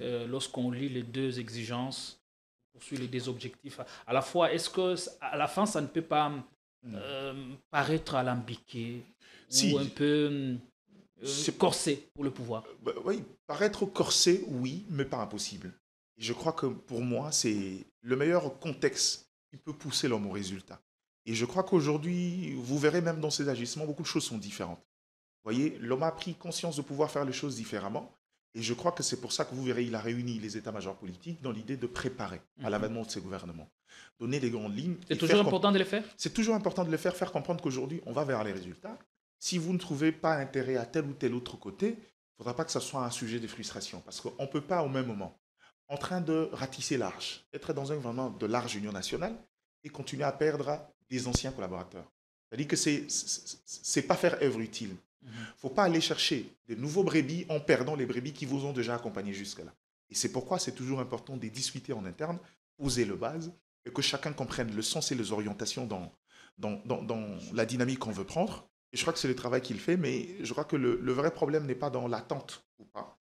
lorsqu'on lit les deux exigences, poursuit les deux objectifs à la fois? Est-ce qu'à la fin, ça ne peut pas paraître alambiqué ou un peu corsé pour le pouvoir? Oui, paraître corsé, oui, mais pas impossible. Et je crois que pour moi, c'est le meilleur contexte qui peut pousser l'homme au résultat. Et je crois qu'aujourd'hui, vous verrez même dans ses agissements, beaucoup de choses sont différentes. Vous voyez, l'homme a pris conscience de pouvoir faire les choses différemment. Et je crois que c'est pour ça que vous verrez, il a réuni les états-majors politiques dans l'idée de préparer à l'avènement de ces gouvernements. Donner des grandes lignes. C'est toujours important de les faire? C'est toujours important de le faire comprendre qu'aujourd'hui, on va vers les résultats. Si vous ne trouvez pas intérêt à tel ou tel autre côté, il ne faudra pas que ce soit un sujet de frustration. Parce qu'on ne peut pas au même moment, en train de ratisser large, être dans un gouvernement de large union nationale et continuer à perdre des anciens collaborateurs. C'est-à-dire que c'est pas faire œuvre utile. Il ne faut pas aller chercher de nouveaux brebis en perdant les brebis qui vous ont déjà accompagné jusque-là. Et c'est pourquoi c'est toujours important de discuter en interne, poser le base, et que chacun comprenne le sens et les orientations dans la dynamique qu'on veut prendre. Et je crois que c'est le travail qu'il fait, mais je crois que le vrai problème n'est pas dans l'attente ou pas.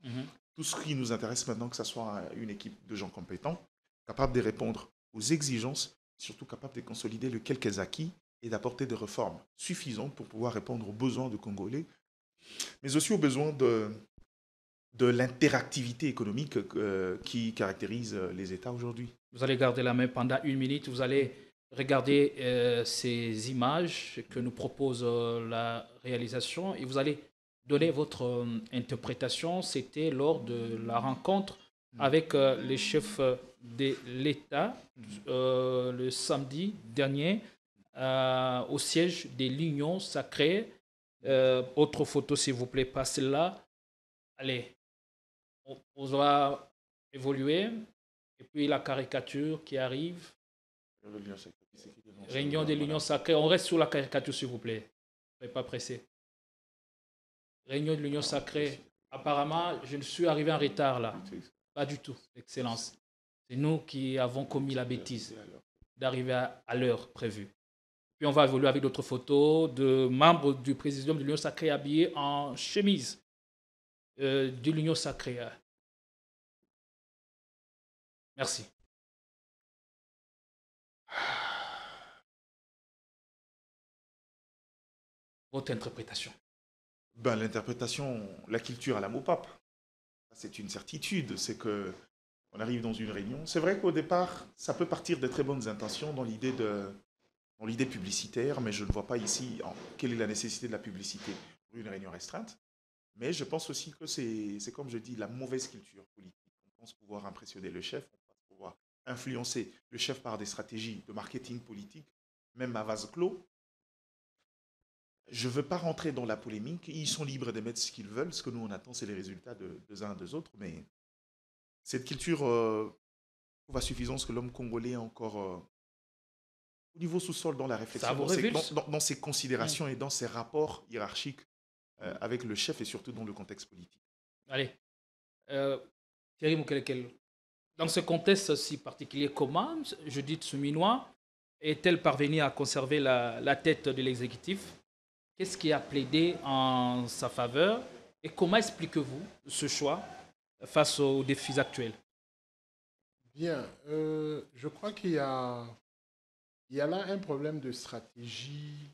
Tout ce qui nous intéresse maintenant, que ce soit une équipe de gens compétents, capables de répondre aux exigences, surtout capables de consolider le quelques acquis et d'apporter des réformes suffisantes pour pouvoir répondre aux besoins de Congolais, mais aussi aux besoins de l'interactivité économique qui caractérise les États aujourd'hui. Vous allez garder la main pendant 1 minute, vous allez regarder ces images que nous propose la réalisation et vous allez donner votre interprétation. C'était lors de la rencontre avec les chefs de l'État le samedi dernier au siège de l'Union sacrée. Autre photo, s'il vous plaît, pas celle-là. Allez, on va évoluer. Et puis la caricature qui arrive. Réunion de l'Union sacrée. On reste sur la caricature, s'il vous plaît. Ne soyez pas pressé. Réunion de l'Union sacrée. Apparemment, je ne suis arrivé en retard là. Pas du tout, Excellence. C'est nous qui avons commis la bêtise d'arriver à l'heure prévue. Puis on va évoluer avec d'autres photos de membres du Présidium de l'Union sacrée habillés en chemise de l'Union sacrée. Merci. Votre interprétation. L'interprétation, la culture à la mot-pape, c'est une certitude. C'est qu'on arrive dans une réunion. C'est vrai qu'au départ, ça peut partir de très bonnes intentions dans l'idée publicitaire, mais je ne vois pas ici quelle est la nécessité de la publicité pour une réunion restreinte. Mais je pense aussi que c'est comme je dis, la mauvaise culture politique. On pense pouvoir impressionner le chef, on pense pouvoir influencer le chef par des stratégies de marketing politique, même à vase clos. Je ne veux pas rentrer dans la polémique. Ils sont libres de mettre ce qu'ils veulent. Ce que nous, on attend, c'est les résultats des uns et des autres. Mais cette culture trouve à suffisance que l'homme congolais est encore au niveau sous-sol dans la réflexion, dans ses considérations et dans ses rapports hiérarchiques avec le chef et surtout dans le contexte politique. Allez. Thierry Mukelekel, dans ce contexte si particulier, comment Judith Souminois est-elle parvenue à conserver la tête de l'exécutif? Qu'est-ce qui a plaidé en sa faveur? Et comment expliquez-vous ce choix face aux défis actuels? Bien, je crois qu'il y a là un problème de stratégie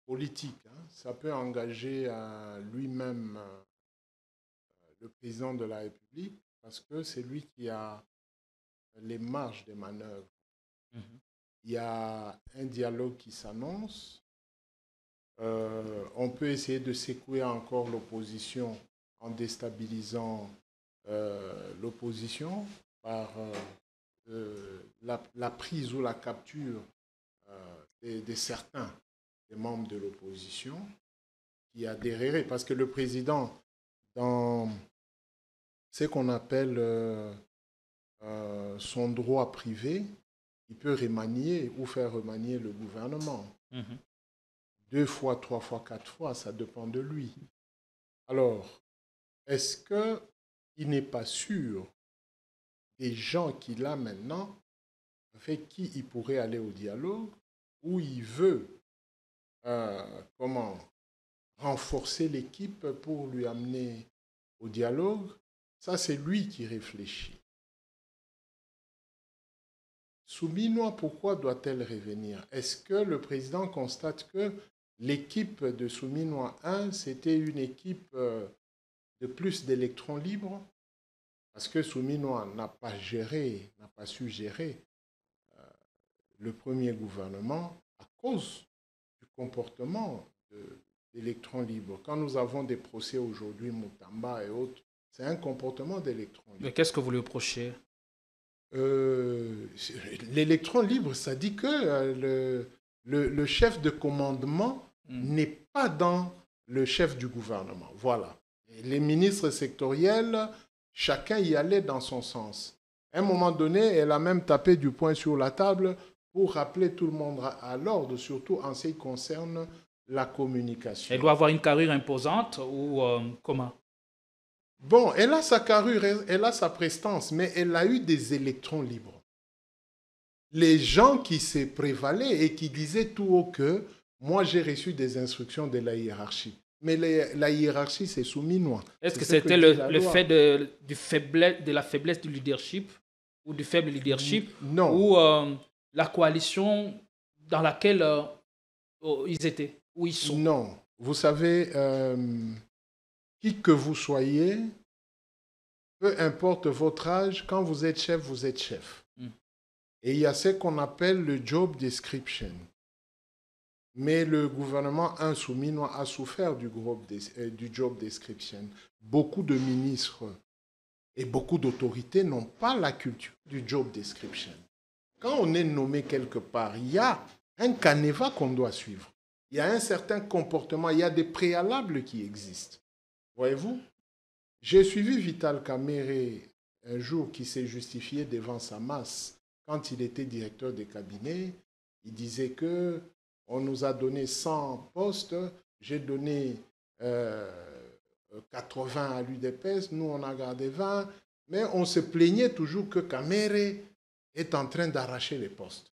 politique. Ça peut engager lui-même le président de la République parce que c'est lui qui a les marges de manœuvre. Il y a un dialogue qui s'annonce. On peut essayer de secouer encore l'opposition en déstabilisant l'opposition par la prise ou la capture de certains des membres de l'opposition qui adhéreraient. Parce que le président, dans ce qu'on appelle son droit privé, il peut remanier ou faire remanier le gouvernement. 2 fois, 3 fois, 4 fois, ça dépend de lui. Alors, est-ce qu'il n'est pas sûr des gens qu'il a maintenant, avec qui il pourrait aller au dialogue, où il veut renforcer l'équipe pour lui amener au dialogue? Ça, c'est lui qui réfléchit. Souminois, pourquoi doit-elle revenir? Est-ce que le président constate que l'équipe de Souminois 1, c'était une équipe de plus d'électrons libres? Parce que Souminois n'a pas su gérer le premier gouvernement à cause du comportement d'électrons libres. Quand nous avons des procès aujourd'hui, Moutamba et autres, c'est un comportement d'électrons libres. Mais qu'est-ce que vous lui reprochez? L'électron libre, ça dit que le chef de commandement n'est pas dans le chef du gouvernement. Voilà. Et les ministres sectoriels, chacun y allait dans son sens. À un moment donné, elle a même tapé du poing sur la table pour rappeler tout le monde à l'ordre, surtout en ce qui concerne la communication. Elle doit avoir une carrure imposante ou comment? Bon, elle a sa carrure, elle a sa prestance, mais elle a eu des électrons libres. Les gens qui se prévalaient et qui disaient tout haut que moi j'ai reçu des instructions de la hiérarchie. Mais la hiérarchie, c'est Souminois. Est-ce que c'était le fait de la faiblesse du leadership ou du faible leadership? Non. Ou la coalition dans laquelle ils étaient, où ils sont? Non. Vous savez, qui que vous soyez, peu importe votre âge, quand vous êtes chef, vous êtes chef. Et il y a ce qu'on appelle le job description. Mais le gouvernement Souminois a souffert du job description. Beaucoup de ministres et beaucoup d'autorités n'ont pas la culture du job description. Quand on est nommé quelque part, il y a un canevas qu'on doit suivre. Il y a un certain comportement, il y a des préalables qui existent. Voyez-vous, j'ai suivi Vital Kamerhe un jour qui s'est justifié devant sa masse quand il était directeur des cabinets. Il disait que on nous a donné 100 postes, j'ai donné 80 à l'UDPS, nous on a gardé 20, mais on se plaignait toujours que Kamerhe est en train d'arracher les postes.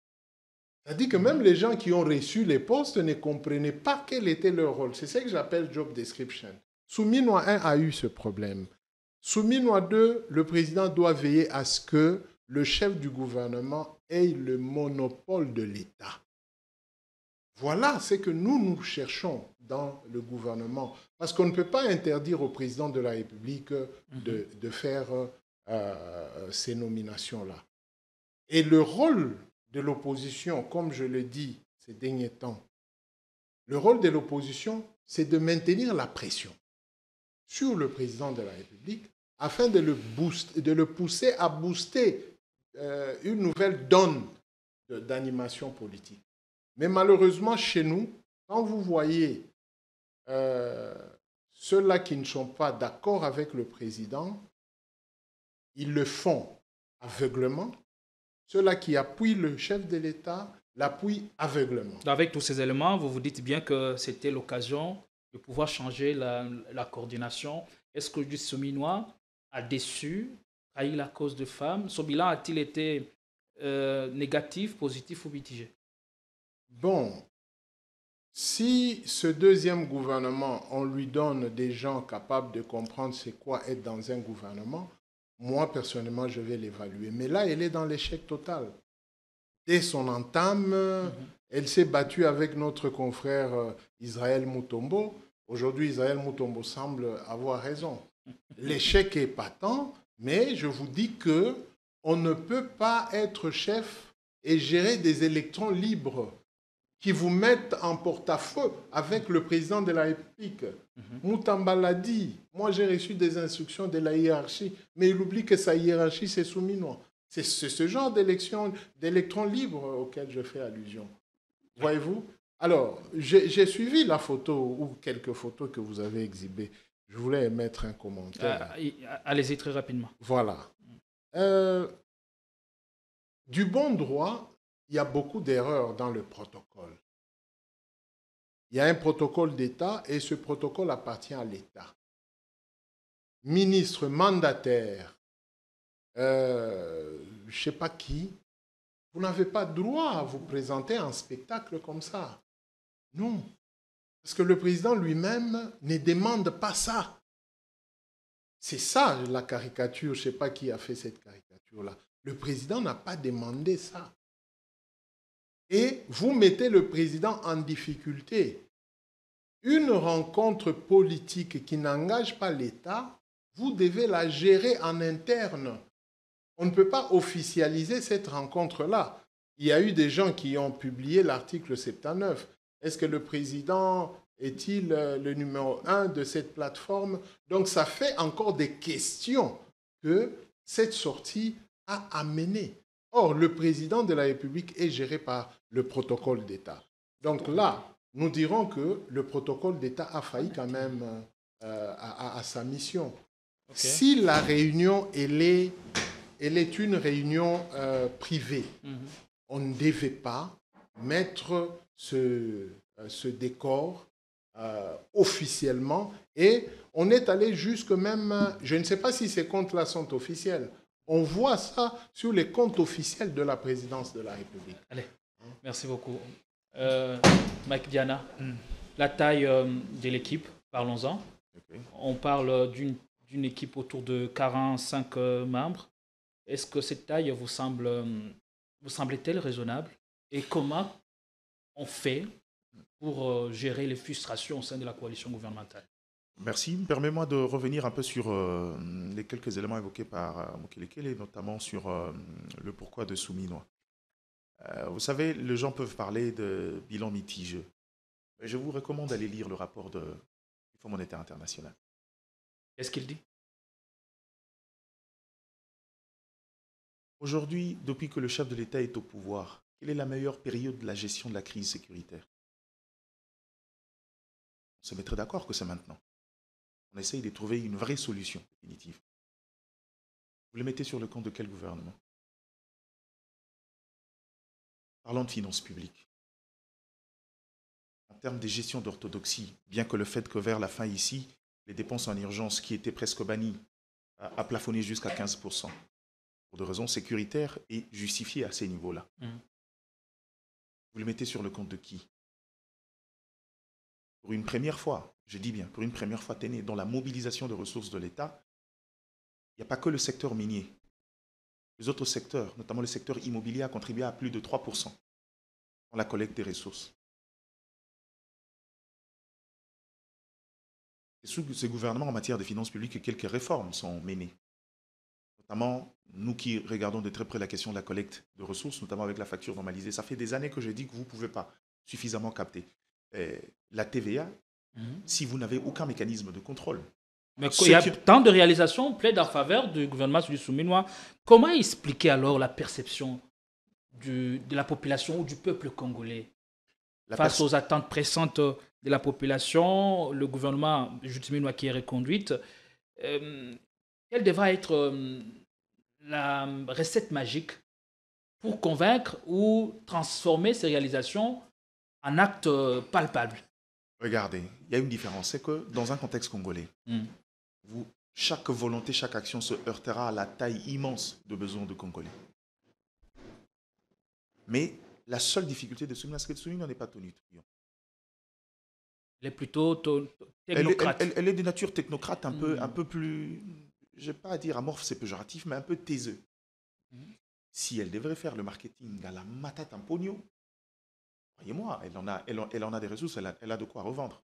C'est-à-dire que même les gens qui ont reçu les postes ne comprenaient pas quel était leur rôle. C'est ce que j'appelle job description. Souminois 1 a eu ce problème. Souminois 2, le président doit veiller à ce que le chef du gouvernement ait le monopole de l'État. Voilà ce que nous cherchons dans le gouvernement. Parce qu'on ne peut pas interdire au président de la République de faire ces nominations-là. Et le rôle de l'opposition, comme je le dis ces derniers temps, le rôle de l'opposition, c'est de maintenir la pression sur le président de la République afin de le pousser à booster une nouvelle donne d'animation politique. Mais malheureusement, chez nous, quand vous voyez ceux-là qui ne sont pas d'accord avec le président, ils le font aveuglement. Ceux-là qui appuient le chef de l'État l'appuient aveuglement. Avec tous ces éléments, vous vous dites bien que c'était l'occasion de pouvoir changer la coordination. Est-ce que le Souminois a déçu, trahi la cause de femmes? Son bilan a-t-il été négatif, positif ou mitigé? Bon, si ce deuxième gouvernement, on lui donne des gens capables de comprendre c'est quoi être dans un gouvernement, moi, personnellement, je vais l'évaluer. Mais là, elle est dans l'échec total. Dès son entame, elle s'est battue avec notre confrère Israël Mutombo. Aujourd'hui, Israël Mutombo semble avoir raison. L'échec est patent, mais je vous dis qu'on ne peut pas être chef et gérer des électrons libres qui vous mettent en porte-à-faux avec le président de la République. Moutamba l'a dit, moi j'ai reçu des instructions de la hiérarchie, mais il oublie que sa hiérarchie c'est Souminois. C'est ce genre d'électrons libres auquel je fais allusion. Voyez-vous? Alors, j'ai suivi la photo ou quelques photos que vous avez exhibées. Je voulais mettre un commentaire. Allez-y très rapidement. Voilà. Du bon droit, il y a beaucoup d'erreurs dans le protocole. il y a un protocole d'État et ce protocole appartient à l'État. Ministre mandataire, je ne sais pas qui, vous n'avez pas droit à vous présenter un spectacle comme ça. Non. Parce que le président lui-même ne demande pas ça. C'est ça la caricature. Je ne sais pas qui a fait cette caricature-là. Le président n'a pas demandé ça. Et vous mettez le président en difficulté. Une rencontre politique qui n'engage pas l'État, vous devez la gérer en interne. On ne peut pas officialiser cette rencontre-là. Il y a eu des gens qui ont publié l'article 79. Est-ce que le président est-il le numéro 1 de cette plateforme? Donc ça fait encore des questions que cette sortie a amenées. Or, le président de la République est géré par le protocole d'État. Donc là, nous dirons que le protocole d'État a failli quand même à sa mission. Okay. Si la réunion, elle est une réunion privée, on ne devait pas mettre ce décor officiellement et on est allé jusque même, je ne sais pas si ces comptes-là sont officiels, on voit ça sur les comptes officiels de la présidence de la République. Allez, merci beaucoup. Mike Diana, la taille de l'équipe, parlons-en. Okay. On parle d'une équipe autour de 45 membres. Est-ce que cette taille vous semble-t-elle raisonnable? Et comment on fait pour gérer les frustrations au sein de la coalition gouvernementale? Merci. Permets-moi de revenir un peu sur les quelques éléments évoqués par Mokelekele, notamment sur le pourquoi de Souminois. Vous savez, les gens peuvent parler de bilan mitigeux. Je vous recommande d'aller lire le rapport du Fonds monétaire international. Qu'est-ce qu'il dit? Aujourd'hui, depuis que le chef de l'État est au pouvoir, quelle est la meilleure période de la gestion de la crise sécuritaire? On se mettrait d'accord que c'est maintenant. On essaye de trouver une vraie solution définitive. Vous le mettez sur le compte de quel gouvernement? Parlons de finances publiques. En termes de gestion d'orthodoxie, bien que le fait que vers la fin ici, les dépenses en urgence qui étaient presque bannies a plafonné jusqu'à 15%, pour des raisons sécuritaires et justifiées à ces niveaux-là. Vous le mettez sur le compte de qui? Pour une première fois, je dis bien, pour une première fois tenue dans la mobilisation de ressources de l'État, il n'y a pas que le secteur minier. Les autres secteurs, notamment le secteur immobilier, a contribué à plus de 3% dans la collecte des ressources. Et sous ce gouvernement, en matière de finances publiques, quelques réformes sont menées. Notamment, nous qui regardons de très près la question de la collecte de ressources, notamment avec la facture normalisée. Ça fait des années que je dis que vous ne pouvez pas suffisamment capter la TVA si vous n'avez aucun mécanisme de contrôle. Mais il y a tant de réalisations plaident en faveur du gouvernement du Souminois. Comment expliquer alors la perception de la population ou du peuple congolais face aux attentes pressantes de la population, le gouvernement du Souminois qui est reconduite? Quelle devra être la recette magique pour convaincre ou transformer ces réalisations en actes palpables? Regardez, il y a une différence, c'est que dans un contexte congolais, chaque volonté, chaque action se heurtera à la taille immense de besoins de Congolais. Mais la seule difficulté de Souminois, c'est que Souminois n'est pas tenu. Elle est plutôt technocrate. Elle est de nature technocrate, un peu plus, je ne vais pas dire amorphe, c'est péjoratif, mais un peu taiseux. Si elle devrait faire le marketing à la matate en pognon, croyez-moi, elle en a des ressources, elle a de quoi revendre.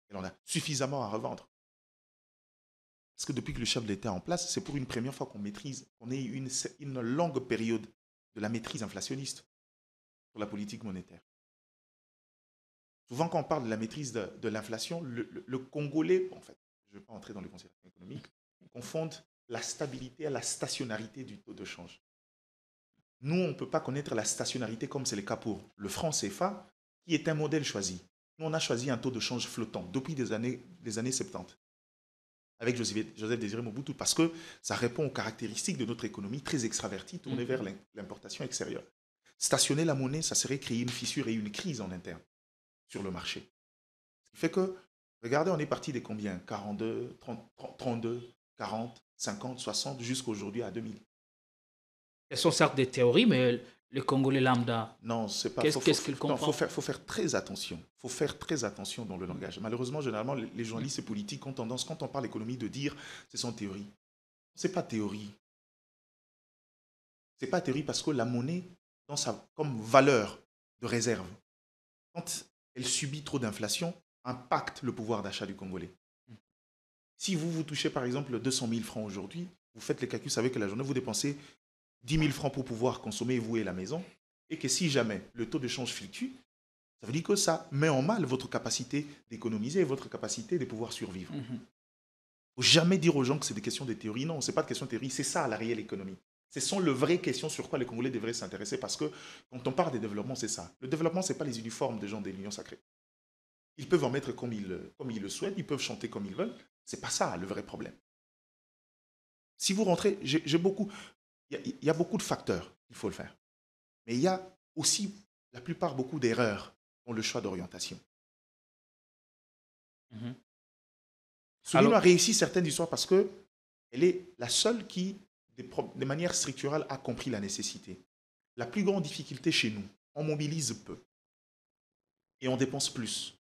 Elle en a suffisamment à revendre. Parce que depuis que le chef de l'État est en place, c'est pour une première fois qu'on ait une longue période de la maîtrise inflationniste sur la politique monétaire. Souvent, quand on parle de la maîtrise de l'inflation, le Congolais, en fait, je ne vais pas entrer dans les considérations économiques, confondent la stabilité à la stationnarité du taux de change. Nous, on ne peut pas connaître la stationnarité comme c'est le cas pour le franc CFA, qui est un modèle choisi. Nous, on a choisi un taux de change flottant depuis les années 70, avec Joseph Désiré Mobutu, parce que ça répond aux caractéristiques de notre économie très extravertie, tournée vers l'importation extérieure. Stationner la monnaie, ça serait créer une fissure et une crise en interne. sur le marché. Ce qui fait que, regardez, on est parti des combien? 42, 30, 32, 40, 50, 60, jusqu'à aujourd'hui à 2000. Elles sont certes des théories, mais le Congolais lambda, non, c'est pas. Qu'est-ce qu'il comprend? Faut faire très attention. Faut faire très attention dans le langage. Malheureusement, généralement, les journalistes et politiques ont tendance, quand on parle d'économie, de dire c'est son théorie. C'est pas théorie. C'est pas théorie parce que la monnaie, comme valeur de réserve, quand elle subit trop d'inflation, impacte le pouvoir d'achat du Congolais. Si vous touchez par exemple 200 000 francs aujourd'hui, vous faites les calculs, vous savez que la journée, vous dépensez 10 000 francs pour pouvoir consommer, vous et la maison, et que si jamais le taux de change fluctue, ça veut dire que ça met en mal votre capacité d'économiser et votre capacité de pouvoir survivre. Il ne faut jamais dire aux gens que c'est des questions de théorie. Non, ce n'est pas de question de théorie, c'est ça la réelle économie. Ce sont les vraies questions sur quoi les Congolais devraient s'intéresser parce que quand on parle de développement, c'est ça. Le développement, ce n'est pas les uniformes des gens de l'Union sacrée. Ils peuvent en mettre comme ils le souhaitent, ils peuvent chanter comme ils veulent. Ce n'est pas ça le vrai problème. Si vous rentrez, il y a beaucoup de facteurs, il faut le faire. Mais il y a aussi, la plupart, beaucoup d'erreurs dans le choix d'orientation. Souligne a réussi certaines histoires parce qu'elle est la seule qui, de manière structurelle, a compris la nécessité. La plus grande difficulté chez nous, on mobilise peu. Et on dépense plus.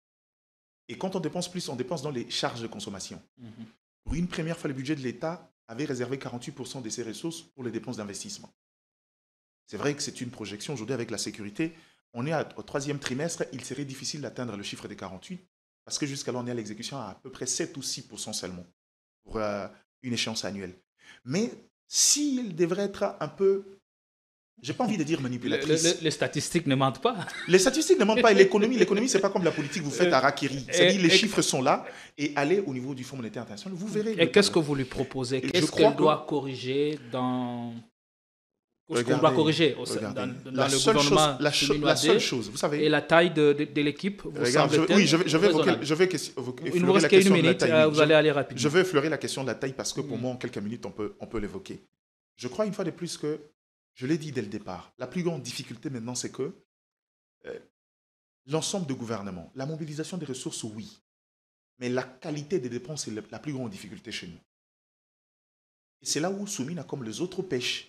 Et quand on dépense plus, on dépense dans les charges de consommation. Pour une première fois, le budget de l'État avait réservé 48% de ses ressources pour les dépenses d'investissement. C'est vrai que c'est une projection. Aujourd'hui, avec la sécurité, on est au 3e trimestre. Il serait difficile d'atteindre le chiffre des 48 parce que jusqu'à là, on est à l'exécution à peu près 7 ou 6% seulement pour une échéance annuelle. Mais s'il devrait être un peu, j'ai pas envie de dire manipulatrice. Les statistiques ne mentent pas. Les statistiques ne mentent pas. Et l'économie, c'est pas comme la politique, vous faites à Rakiri. C'est-à-dire les chiffres sont là et allez au niveau du Fonds monétaire international, vous verrez. Et qu'est-ce que vous lui proposez? Qu'est-ce qu'elle doit corriger dans... Qu'est-ce qu'on doit corriger dans le gouvernement? La seule chose, vous savez... Et la taille de l'équipe, vous semble-t-il? Oui, je vais il vous reste qu'une minute, vous allez aller rapidement. Je vais effleurer la question de la taille parce que pour moi, en quelques minutes, on peut l'évoquer. Je crois une fois de plus que, je l'ai dit dès le départ, la plus grande difficulté maintenant, c'est que l'ensemble du gouvernement, la mobilisation des ressources, oui, mais la qualité des dépenses est la plus grande difficulté chez nous. Et c'est là où Soumina, comme les autres, pêchent.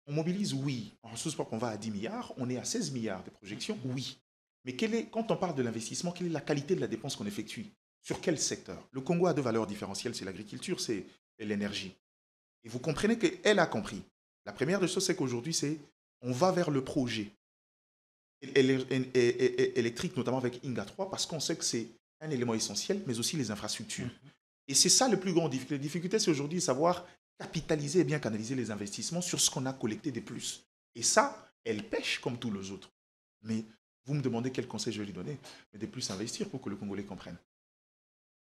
On mobilise, oui. En ressources propres, on va à 10 milliards, on est à 16 milliards de projections, oui. Mais quand on parle de l'investissement, quelle est la qualité de la dépense qu'on effectue? Sur quel secteur? Le Congo a deux valeurs différentielles, c'est l'agriculture, c'est l'énergie. Et vous comprenez qu'elle a compris. La première des choses, c'est qu'aujourd'hui, on va vers le projet électrique, notamment avec Inga 3, parce qu'on sait que c'est un élément essentiel, mais aussi les infrastructures. Et c'est ça le plus grand difficulté. La difficulté, c'est aujourd'hui de savoir capitaliser et bien canaliser les investissements sur ce qu'on a collecté de plus. Et ça, elle pêche comme tous les autres. Mais vous me demandez quel conseil je vais lui donner? Mais de plus investir pour que le Congolais comprenne.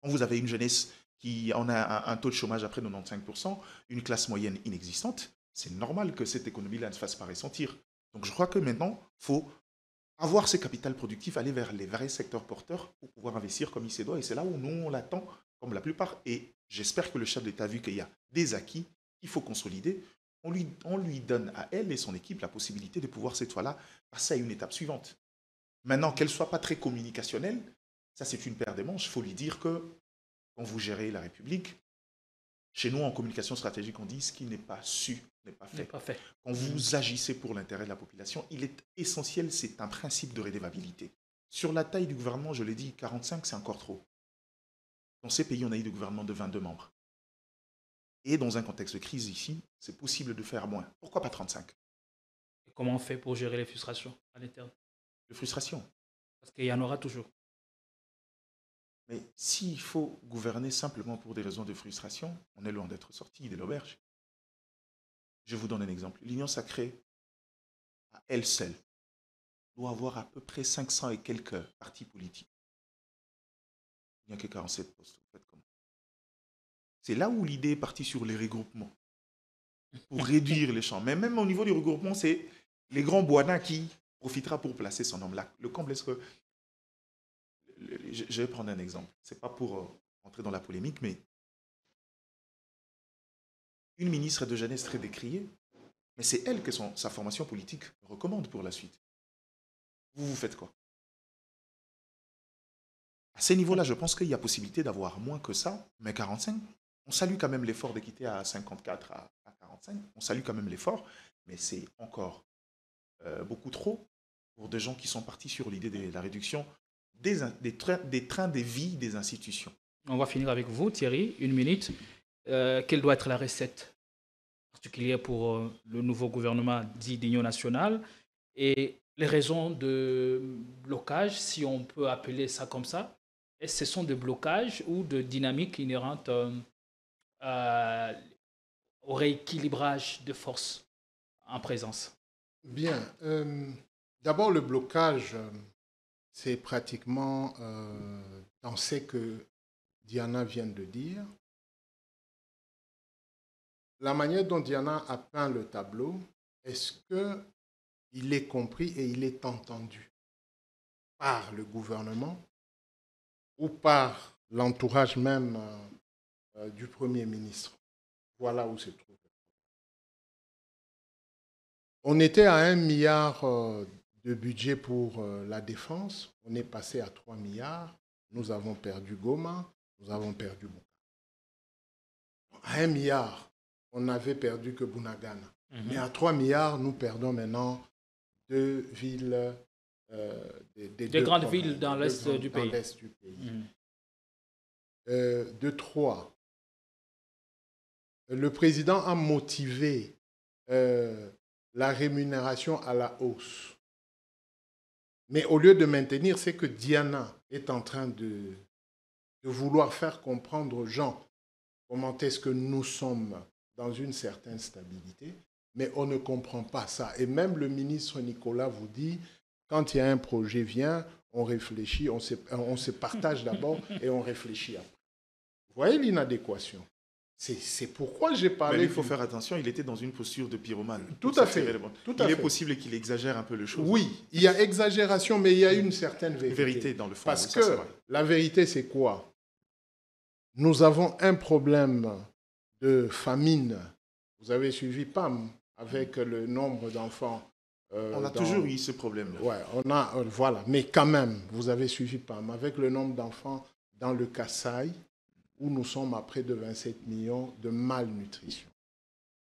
Quand vous avez une jeunesse qui en a un taux de chômage à près de 95%, une classe moyenne inexistante, c'est normal que cette économie-là ne se fasse pas ressentir. Donc je crois que maintenant, il faut avoir ces capitales productifs, aller vers les vrais secteurs porteurs pour pouvoir investir comme il se doit. Et c'est là où nous, on l'attend, comme la plupart. Et j'espère que le chef d'État a vu qu'il y a des acquis qu'il faut consolider. On lui donne à elle et son équipe la possibilité de pouvoir cette fois-là passer à une étape suivante. Maintenant, qu'elle ne soit pas très communicationnelle, ça c'est une paire de manches. Il faut lui dire que quand vous gérez la République, chez nous en communication stratégique, on dit ce qui n'est pas su n'est pas fait. Quand vous agissez pour l'intérêt de la population, il est essentiel, c'est un principe de redevabilité. Sur la taille du gouvernement, je l'ai dit, 45 c'est encore trop. Dans ces pays, on a eu des gouvernements de 22 membres. Et dans un contexte de crise ici, c'est possible de faire moins. Pourquoi pas 35? Et comment on fait pour gérer les frustrations à l'interne? Les frustrations? Parce qu'il y en aura toujours. Mais s'il faut gouverner simplement pour des raisons de frustration, on est loin d'être sorti de l'auberge. Je vous donne un exemple. L'Union sacrée, à elle seule, doit avoir à peu près 500 et quelques partis politiques. Il n'y a que 47 postes. C'est là où l'idée est partie sur les regroupements, pour réduire les champs. Mais même au niveau du regroupement, c'est les grands boisins qui profitera pour placer son homme là. Le comble est que... Je vais prendre un exemple. Ce n'est pas pour entrer dans la polémique, mais une ministre de jeunesse très décriée, mais c'est elle que sa formation politique recommande pour la suite. Vous faites quoi? À ces niveaux-là, je pense qu'il y a possibilité d'avoir moins que ça, mais 45. On salue quand même l'effort de quitter à 54 à 45. On salue quand même l'effort, mais c'est encore beaucoup trop pour des gens qui sont partis sur l'idée de la réduction des trains de vie des institutions. On va finir avec vous, Thierry, 1 minute. Quelle doit être la recette particulière pour le nouveau gouvernement dit d'union nationale et les raisons de blocage, si on peut appeler ça comme ça? Est-ce que ce sont des blocages ou de dynamiques inhérentes au rééquilibrage de forces en présence? Bien. D'abord, le blocage, c'est pratiquement dans ce que Diana vient de dire. La manière dont Diana a peint le tableau, est-ce qu'il est compris et il est entendu par le gouvernement ou par l'entourage même du Premier ministre? Voilà où se trouve. On était à 1 milliard de budget pour la défense. On est passé à 3 milliards. Nous avons perdu Goma. Nous avons perdu Bukavu. À 1 milliard, on n'avait perdu que Bunagana. Mais à 3 milliards, nous perdons maintenant 2 villes. Des grandes villes dans l'est du pays. De 3. Le président a motivé la rémunération à la hausse. Mais au lieu de maintenir, c'est que Diana est en train de vouloir faire comprendre aux gens comment est-ce que nous sommes dans une certaine stabilité, mais on ne comprend pas ça. Et même le ministre Nicolas vous dit, quand il y a un projet vient, on réfléchit, on se partage d'abord et on réfléchit après. Vous voyez l'inadéquation? C'est pourquoi j'ai parlé... Mais il faut faire attention, il était dans une posture de pyromane. Tout à fait. Il est possible qu'il exagère un peu les choses. Oui, il y a exagération, mais il y a une certaine vérité. Vérité dans le fond. Parce que la vérité, c'est quoi? Nous avons un problème de famine. Vous avez suivi PAM avec le nombre d'enfants. On a toujours eu ce problème-là. Ouais, voilà. Mais quand même, vous avez suivi PAM avec le nombre d'enfants dans le Kasaï, où nous sommes à près de 27 millions de malnutrition.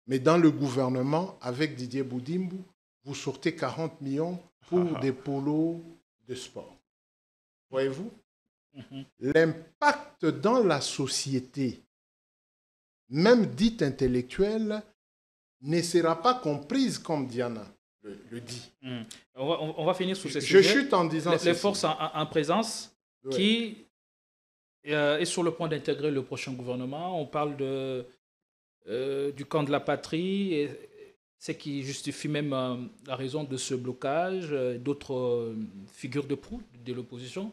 Mais dans le gouvernement, avec Didier Boudimbu, vous sortez 40 millions pour des polos de sport. Voyez-vous? L'impact dans la société, même dite intellectuelle, ne sera pas comprise comme Diana le dit. On va finir sur ces sujets. Je chute en disant les forces en présence qui est sur le point d'intégrer le prochain gouvernement. On parle du camp de la patrie, et ce qui justifie même la raison de ce blocage, d'autres figures de proue de l'opposition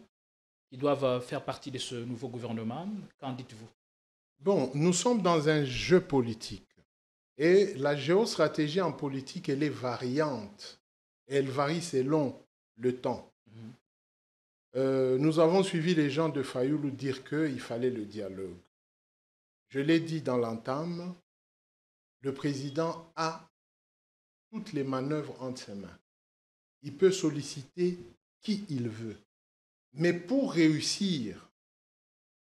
qui doivent faire partie de ce nouveau gouvernement. Qu'en dites-vous? Bon, nous sommes dans un jeu politique. Et la géostratégie en politique, elle est variante. Et elle varie selon le temps. Nous avons suivi les gens de Fayoulou dire qu'il fallait le dialogue. Je l'ai dit dans l'entame, le président a toutes les manœuvres entre ses mains. Il peut solliciter qui il veut. Mais pour réussir,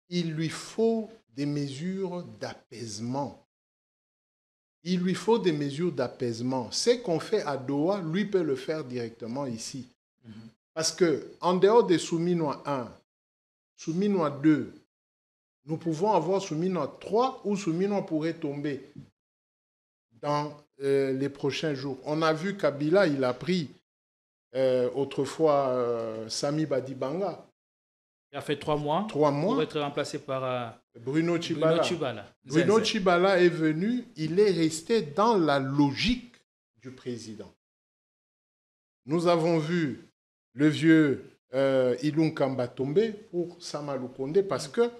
il lui faut des mesures d'apaisement. Il lui faut des mesures d'apaisement. Ce qu'on fait à Doha, lui peut le faire directement ici. Parce qu'en dehors des Souminois 1, Souminois 2, nous pouvons avoir Souminois 3 ou Souminois pourrait tomber dans les prochains jours. On a vu Kabila, il a pris autrefois Sami Badibanga. Il a fait 3 mois, pour être remplacé par Bruno Tshibala. Bruno Tshibala est venu, il est resté dans la logique du président. Nous avons vu le vieux Ilunkamba tomber pour Samalou Kondé parce que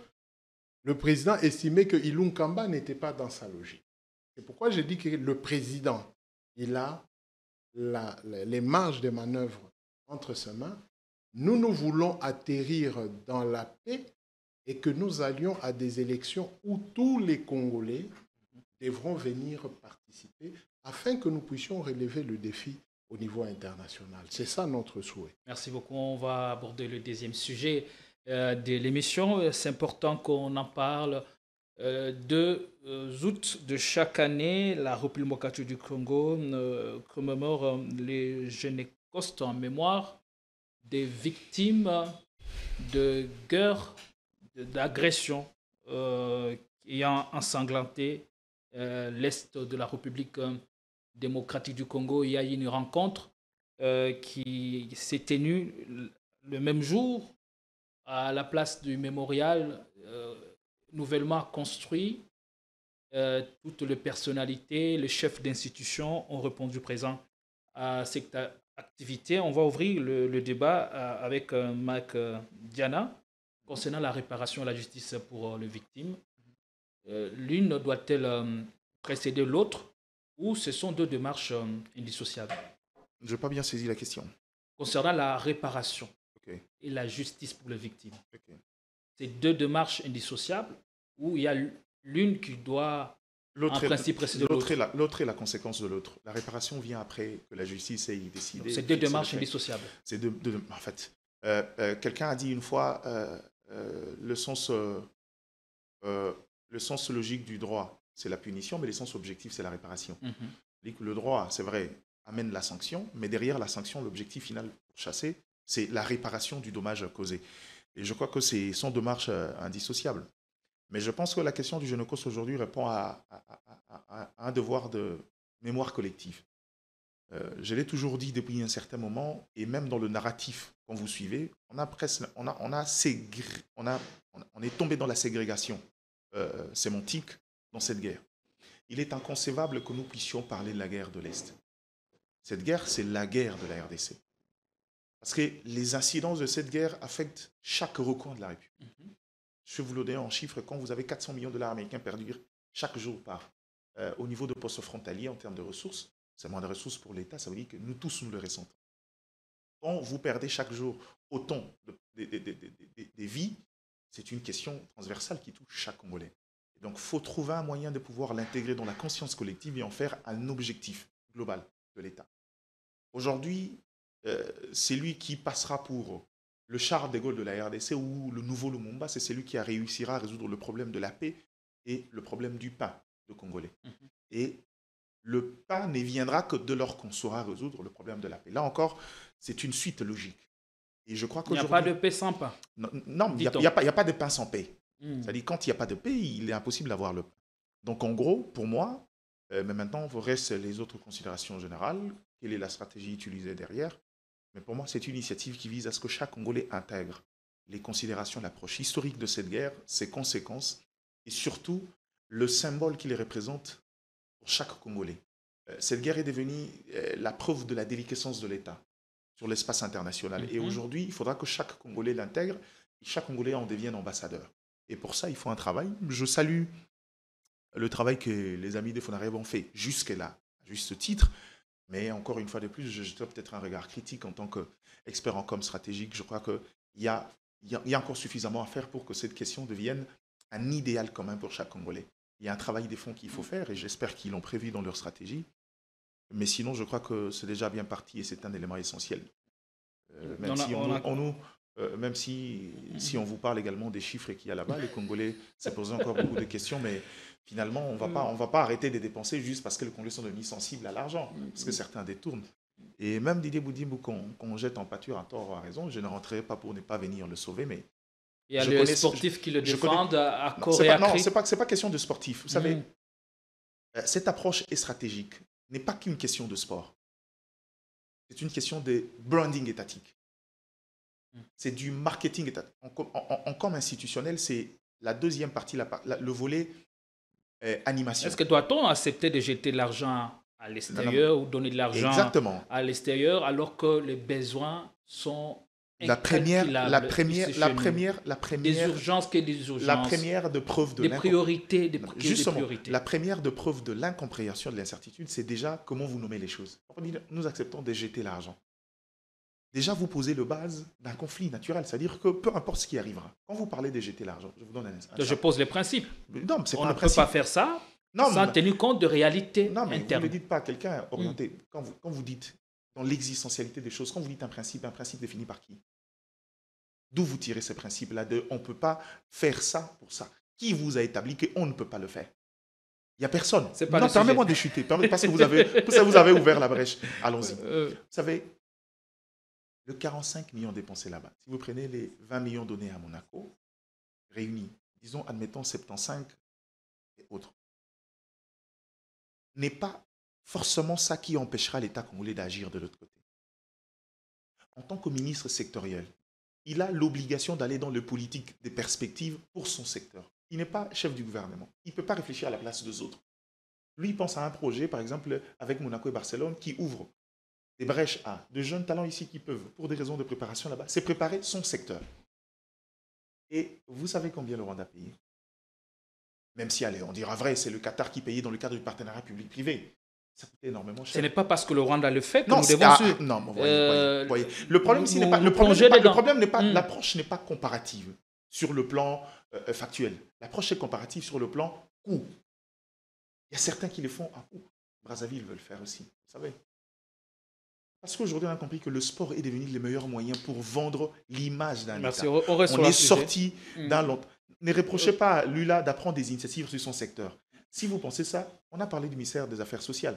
le président estimait que Ilunkamba n'était pas dans sa logique. C'est pourquoi j'ai dit que le président, il a les marges de manœuvre entre ses mains. Nous voulons atterrir dans la paix et que nous allions à des élections où tous les Congolais devront venir participer afin que nous puissions relever le défi au niveau international. C'est ça notre souhait. Merci beaucoup. On va aborder le deuxième sujet. de l'émission. C'est important qu'on en parle. 2 août de chaque année, la République démocratique du Congo commémore les Génécostes en mémoire des victimes de guerre, d'agression ayant ensanglanté l'Est de la République démocratique du Congo. Il y a eu une rencontre qui s'est tenue le même jour à la place du mémorial nouvellement construit. Toutes les personnalités, les chefs d'institutions ont répondu présent à cette activité. On va ouvrir le débat avec Mac Diana concernant la réparation et la justice pour les victimes. L'une doit-elle précéder l'autre ou ce sont 2 démarches indissociables? Je n'ai pas bien saisi la question. Concernant la réparation et la justice pour les victimes, c'est 2 démarches indissociables où il y a l'une qui doit en principe précéder l'autre. L'autre est la conséquence de l'autre. La réparation vient après que la justice ait décidé. C'est 2 démarches indissociables. C'est en fait, quelqu'un a dit une fois le sens logique du droit, c'est la punition, mais le sens objectif, c'est la réparation. Le droit, c'est vrai, amène la sanction, mais derrière la sanction, l'objectif final pour chasser, c'est la réparation du dommage causé. Et je crois que ce sont 2 démarches indissociables. Mais je pense que la question du Génocos aujourd'hui répond à un devoir de mémoire collective. Je l'ai toujours dit depuis un certain moment, et même dans le narratif, quand vous suivez, on est tombé dans la ségrégation sémantique dans cette guerre. Il est inconcevable que nous puissions parler de la guerre de l'Est. Cette guerre, c'est la guerre de la RDC. Parce que les incidences de cette guerre affectent chaque recoin de la République. Je vais vous le donner en chiffres, quand vous avez 400 millions de dollars américains perdus chaque jour au niveau de postes frontaliers en termes de ressources, c'est moins de ressources pour l'État, ça veut dire que nous tous, nous le ressentons. Quand vous perdez chaque jour autant des vies, c'est une question transversale qui touche chaque Congolais. Et donc, il faut trouver un moyen de pouvoir l'intégrer dans la conscience collective et en faire un objectif global de l'État. Aujourd'hui, c'est lui qui passera pour le Charles de Gaulle de la RDC ou le nouveau Lumumba, c'est celui qui réussira à résoudre le problème de la paix et le problème du pain de Congolais. Et le pain ne viendra que de lors qu'on saura résoudre le problème de la paix. Là encore, c'est une suite logique. Et je crois il n'y a pas de paix sans pain. Non, il n'y a pas de pain sans paix. C'est-à-dire, quand il n'y a pas de paix, il est impossible d'avoir le pain. Donc, en gros, pour moi, mais maintenant, il reste les autres considérations générales. Quelle est la stratégie utilisée derrière? Mais pour moi, c'est une initiative qui vise à ce que chaque Congolais intègre les considérations, l'approche historique de cette guerre, ses conséquences, et surtout le symbole qu'il représente pour chaque Congolais. Cette guerre est devenue la preuve de la déliquescence de l'État sur l'espace international. Et aujourd'hui, il faudra que chaque Congolais l'intègre et chaque Congolais en devienne ambassadeur. Et pour ça, il faut un travail. Je salue le travail que les amis des Fonareb ont fait jusque-là, à juste titre. Mais encore une fois de plus, je jetterai peut-être un regard critique en tant qu'expert en com stratégique. Je crois qu'il y a encore suffisamment à faire pour que cette question devienne un idéal commun pour chaque Congolais. Il y a un travail des fonds qu'il faut faire et j'espère qu'ils l'ont prévu dans leur stratégie. Mais sinon, je crois que c'est déjà bien parti et c'est un élément essentiel. Même si on vous parle également des chiffres qu'il y a là-bas, les Congolais se posent encore beaucoup de questions, mais finalement, on va pas arrêter de dépenser juste parce que les Congolais sont devenus sensibles à l'argent, parce que certains détournent. Et même Didier Boudimou, qu'on jette en pâture à tort ou à raison, je ne rentrerai pas pour ne pas venir le sauver, mais... Il y a les sportifs qui le défendent à corps et à cri. Non, c'est pas question de sportif. Vous savez, cette approche est stratégique. N'est pas qu'une question de sport. C'est une question de branding étatique. C'est du marketing étatique. En com institutionnel, c'est la deuxième partie, le volet animation. Est-ce que doit-on accepter de jeter de l'argent à l'extérieur ou donner de l'argent à l'extérieur alors que les besoins sont la première des urgences que des urgences. La première de preuve de des priorités, justement, la première de preuve de l'incompréhension, de l'incertitude, c'est déjà comment vous nommez les choses. Nous acceptons de jeter l'argent. Déjà, vous posez le base d'un conflit naturel, c'est-à-dire que peu importe ce qui arrivera. Quand vous parlez de jeter l'argent, je vous donne un exemple. Je pose les principes. Non, c'est on ne peut pas faire ça sans tenir compte de réalités internes. Vous ne le dites pas à quelqu'un orienté. Quand vous dites dans l'existentialité des choses, quand vous dites un principe défini par qui? D'où vous tirez ces principes-là de on ne peut pas faire ça pour ça. Qui vous a établi qu'on ne peut pas le faire? Il n'y a personne. Non, permettez-moi de chuter, parce que vous avez ouvert la brèche. Allons-y. Vous savez, le 45 millions dépensés là-bas, si vous prenez les 20 millions donnés à Monaco, réunis, disons, admettons 75 et autres, n'est pas forcément ça qui empêchera l'État congolais d'agir de l'autre côté. En tant que ministre sectoriel, il a l'obligation d'aller dans le politique des perspectives pour son secteur. Il n'est pas chef du gouvernement. Il ne peut pas réfléchir à la place des autres. Lui, il pense à un projet, par exemple, avec Monaco et Barcelone, qui ouvre des brèches à de jeunes talents ici qui peuvent, pour des raisons de préparation là-bas, c'est préparer son secteur. Et vous savez combien le Rwanda a payé? Même si, allez, on dira vrai, c'est le Qatar qui payait dans le cadre du partenariat public-privé. Ça coûtait énormément cher. Ce n'est pas parce que le Rwanda le fait que nous devons suivre. Non, voyez. Le problème, n'est pas, l'approche n'est pas comparative sur le plan factuel. L'approche est comparative sur le plan coût. Il y a certains qui le font à coût. Brazzaville veut le faire aussi, vous savez. Parce qu'aujourd'hui, on a compris que le sport est devenu le meilleur moyen pour vendre l'image d'un État. On est sorti d'un long... Ne reprochez pas à Lula d'apprendre des initiatives sur son secteur. Si vous pensez ça, on a parlé du ministère des Affaires sociales.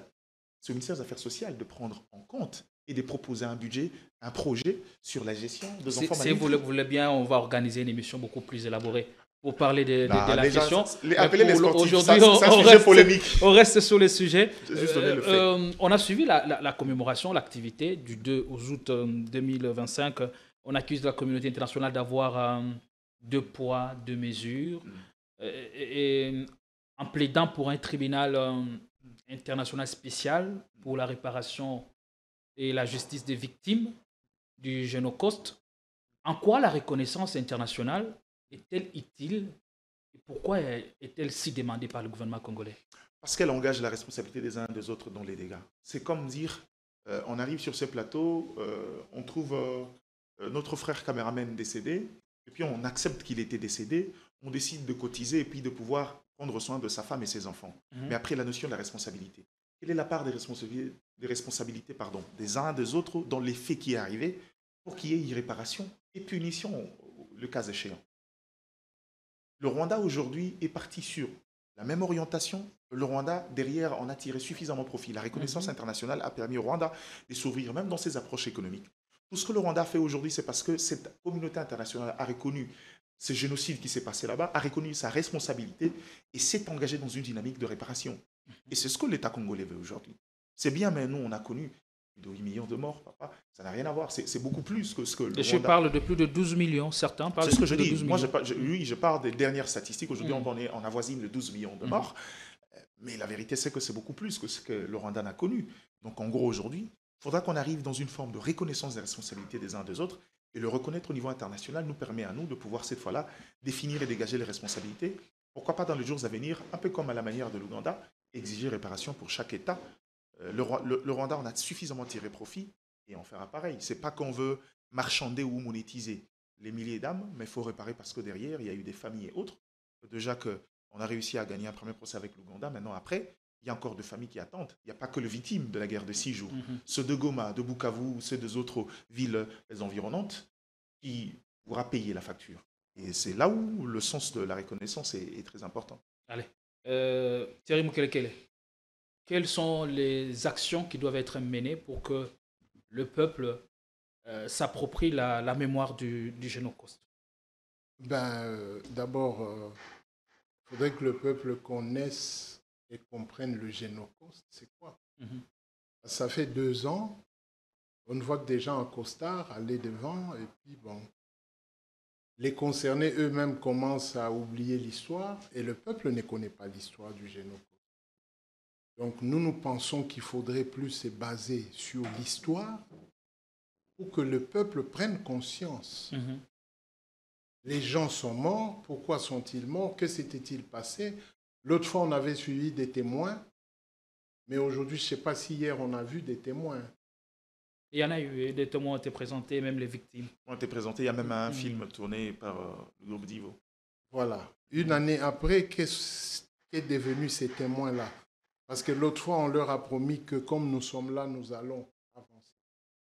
C'est au ministère des Affaires sociales de prendre en compte et de proposer un budget, un projet sur la gestion des enfants malnutris. Si vous le voulez bien, on va organiser une émission beaucoup plus élaborée pour parler de la question. Appelez les sportifs, c'est un sujet polémique. On reste sur le sujet. Juste donner le fait. On a suivi la commémoration, l'activité du 2 août 2025. On accuse la communauté internationale d'avoir 2 poids, 2 mesures. Et en plaidant pour un tribunal international spécial pour la réparation et la justice des victimes du Génocide. En quoi la reconnaissance internationale est-elle utile et pourquoi est-elle si demandée par le gouvernement congolais? Parce qu'elle engage la responsabilité des uns et des autres dans les dégâts. C'est comme dire, on arrive sur ce plateau, on trouve notre frère caméraman décédé, et puis on accepte qu'il était décédé, on décide de cotiser et puis de pouvoir prendre soin de sa femme et ses enfants. Mais après, la notion de la responsabilité. Quelle est la part des responsabilités des uns et des autres dans les faits qui est arrivé pour qu'il y ait réparation et punition, le cas échéant? Le Rwanda, aujourd'hui, est parti sur la même orientation. Le Rwanda, derrière, en a tiré suffisamment profit. La reconnaissance internationale a permis au Rwanda de s'ouvrir, même dans ses approches économiques. Tout ce que le Rwanda a fait aujourd'hui, c'est parce que cette communauté internationale a reconnu ce génocide qui s'est passé là-bas, a reconnu sa responsabilité et s'est engagé dans une dynamique de réparation. Et c'est ce que l'État congolais veut aujourd'hui. C'est bien, mais nous, on a connu plus de 8 millions de morts, papa. Ça n'a rien à voir. C'est beaucoup plus que ce que le Rwanda... Je parle de plus de 12 millions, certains parlent de plus de 12 millions. Moi, je parle des dernières statistiques. Aujourd'hui, on avoisine les 12 millions de morts. Mais la vérité, c'est que c'est beaucoup plus que ce que le Rwanda n'a connu. Donc, en gros, aujourd'hui, il faudra qu'on arrive dans une forme de reconnaissance des responsabilités des uns et des autres. Et le reconnaître au niveau international nous permet à nous de pouvoir cette fois-là définir et dégager les responsabilités. Pourquoi pas dans les jours à venir, un peu comme à la manière de l'Ouganda, exiger réparation pour chaque État. Le Rwanda en a suffisamment tiré profit et on fera pareil. Ce n'est pas qu'on veut marchander ou monétiser les milliers d'âmes, mais il faut réparer parce que derrière, il y a eu des familles et autres. Déjà qu'on a réussi à gagner un premier procès avec l'Ouganda, maintenant après, il y a encore des familles qui attendent. Il n'y a pas que les victimes de la guerre de 6 jours. Ceux de Goma, de Bukavu, ceux des autres villes environnantes qui pourra payer la facture. Et c'est là où le sens de la reconnaissance est très important. Allez. Thierry Mukelekele, quelles sont les actions qui doivent être menées pour que le peuple s'approprie la mémoire du Génocide? D'abord, il faudrait que le peuple connaisse et comprennent le Génocide, c'est quoi? Ça fait 2 ans, on voit que des gens en costard allaient devant et puis bon, les concernés eux-mêmes commencent à oublier l'histoire et le peuple ne connaît pas l'histoire du Génocide. Donc nous pensons qu'il faudrait plus se baser sur l'histoire pour que le peuple prenne conscience. Les gens sont morts, pourquoi sont-ils morts? Que s'était-il passé? L'autre fois, on avait suivi des témoins, mais aujourd'hui, je ne sais pas si hier, on a vu des témoins. Il y en a eu, des témoins ont été présentés, même les victimes. Ont été présentés, il y a même un film tourné par le groupe Divo. Voilà. Une année après, qu'est-ce qu'est devenu ces témoins-là? Parce que l'autre fois, on leur a promis que comme nous sommes là, nous allons avancer.